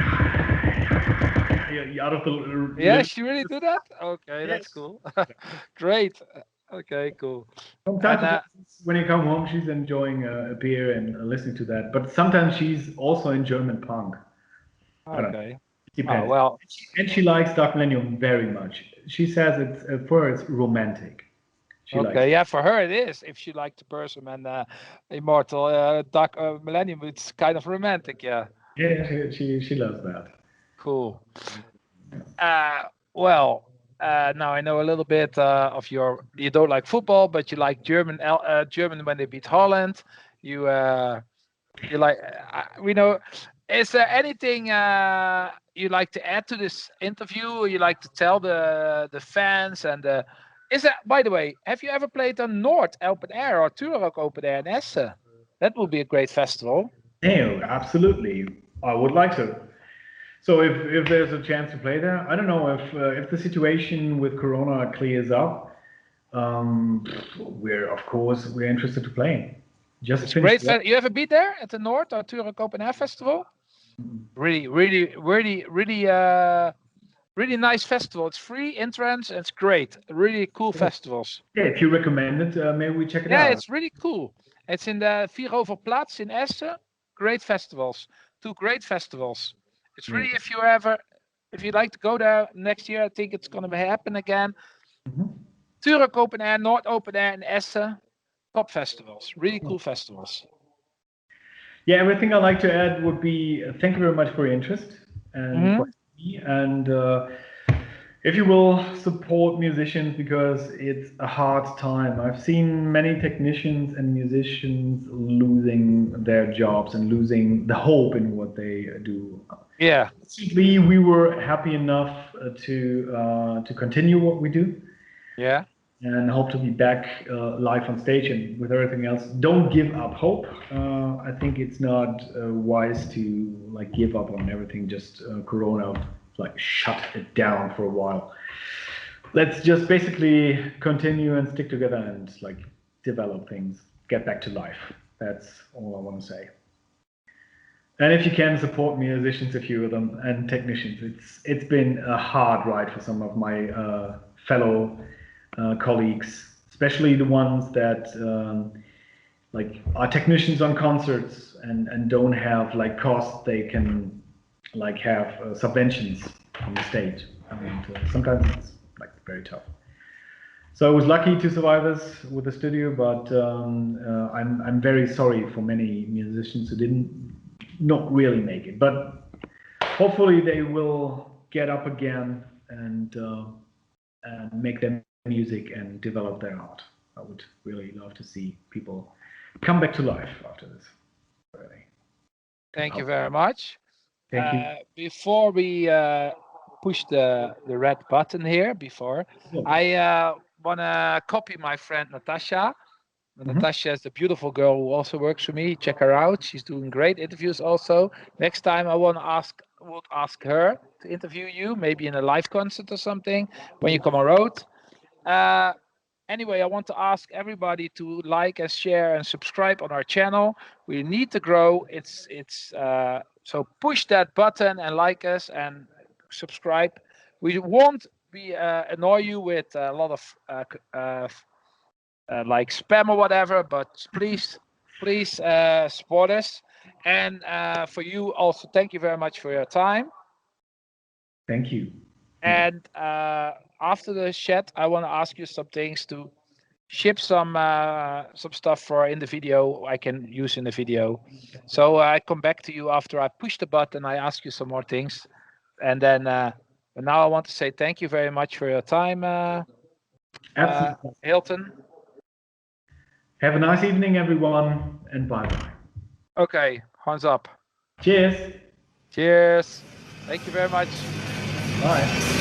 you're out of the Yeah, she really do that? Okay, that's yes. cool. Great. Okay, cool. Sometimes And when you come home, she's enjoying a beer and listening to that. But sometimes she's also in German punk. I don't know. okay. It Oh, depends. well, And she likes Dark MIllennium very much. She says it's for her it's romantic. She likes. okay. Yeah, for her it is. If she liked the person and Immortal Dark Millennium, it's kind of romantic. Yeah. Yeah, she loves that. Cool. Well, now I know a little bit of your. You don't like football, but you like German when they beat Holland. You like. We know. Is there anything you like to add to this interview? Or you like to tell the fans and is that, by the way, have you ever played on Noord Open Air or Turok Open Air in Essen? That would be a great festival. No, absolutely. I would like to. So if there's a chance to play there, I don't know if the situation with Corona clears up. We're interested to play. Just It's finished. great. You ever been there at the Noord or Turok Open Air Festival? Really nice festival. It's free entrance. And it's great. Really cool festivals. Yeah, if you recommend it, maybe we check it Yeah, out. it's really cool. It's in the Vieroverplatz in Essen. Great festivals. Two great festivals. It's Yeah. really, if you'd like to go there next year, I think it's going to happen again. Turok Open Air, Noord Open Air in Essen. Top festivals. Really cool festivals. Yeah, everything I'd like to add would be thank you very much for your interest and for me. And if you will support musicians because it's a hard time. I've seen many technicians and musicians losing their jobs and losing the hope in what they do. Yeah. Recently, we were happy enough to continue what we do. Yeah. And hope to be back live on stage. And with everything else, don't give up hope. I think it's not wise to like give up on everything. Just Corona like shut it down for a while. Let's just basically continue and stick together and like develop things, get back to life. That's all I want to say. And if you can support musicians, a few of them, and technicians, it's been a hard ride for some of my fellow colleagues, especially the ones that like are technicians on concerts and don't have like costs they can like have subventions from the state. And sometimes it's like very tough. So I was lucky to survive this with the studio, but I'm very sorry for many musicians who didn't not really make it. But hopefully they will get up again and make their music and develop their art. I would really love to see people come back to life after this. Really. Thank you very much. Thank you. Before we push the red button here, I want to copy my friend Natasha. Natasha is the beautiful girl who also works for me. Check her out. She's doing great interviews also. Next time I would ask her to interview you, maybe in a live concert or something when you come on road. Anyway, I want to ask everybody to like and share and subscribe on our channel. We need to grow. So push that button and like us and subscribe. We won't annoy you with a lot of like spam or whatever, but please support us. And for you also, thank you very much for your time. Thank you. And after the chat, I want to ask you some things to ship some stuff for in the video I can use in the video. So I come back to you after I push the button. I ask you some more things, and then but now I want to say thank you very much for your time, Hilton. Have a nice evening, everyone, and bye-bye. Okay, hands up. Cheers. Cheers. Thank you very much. Bye.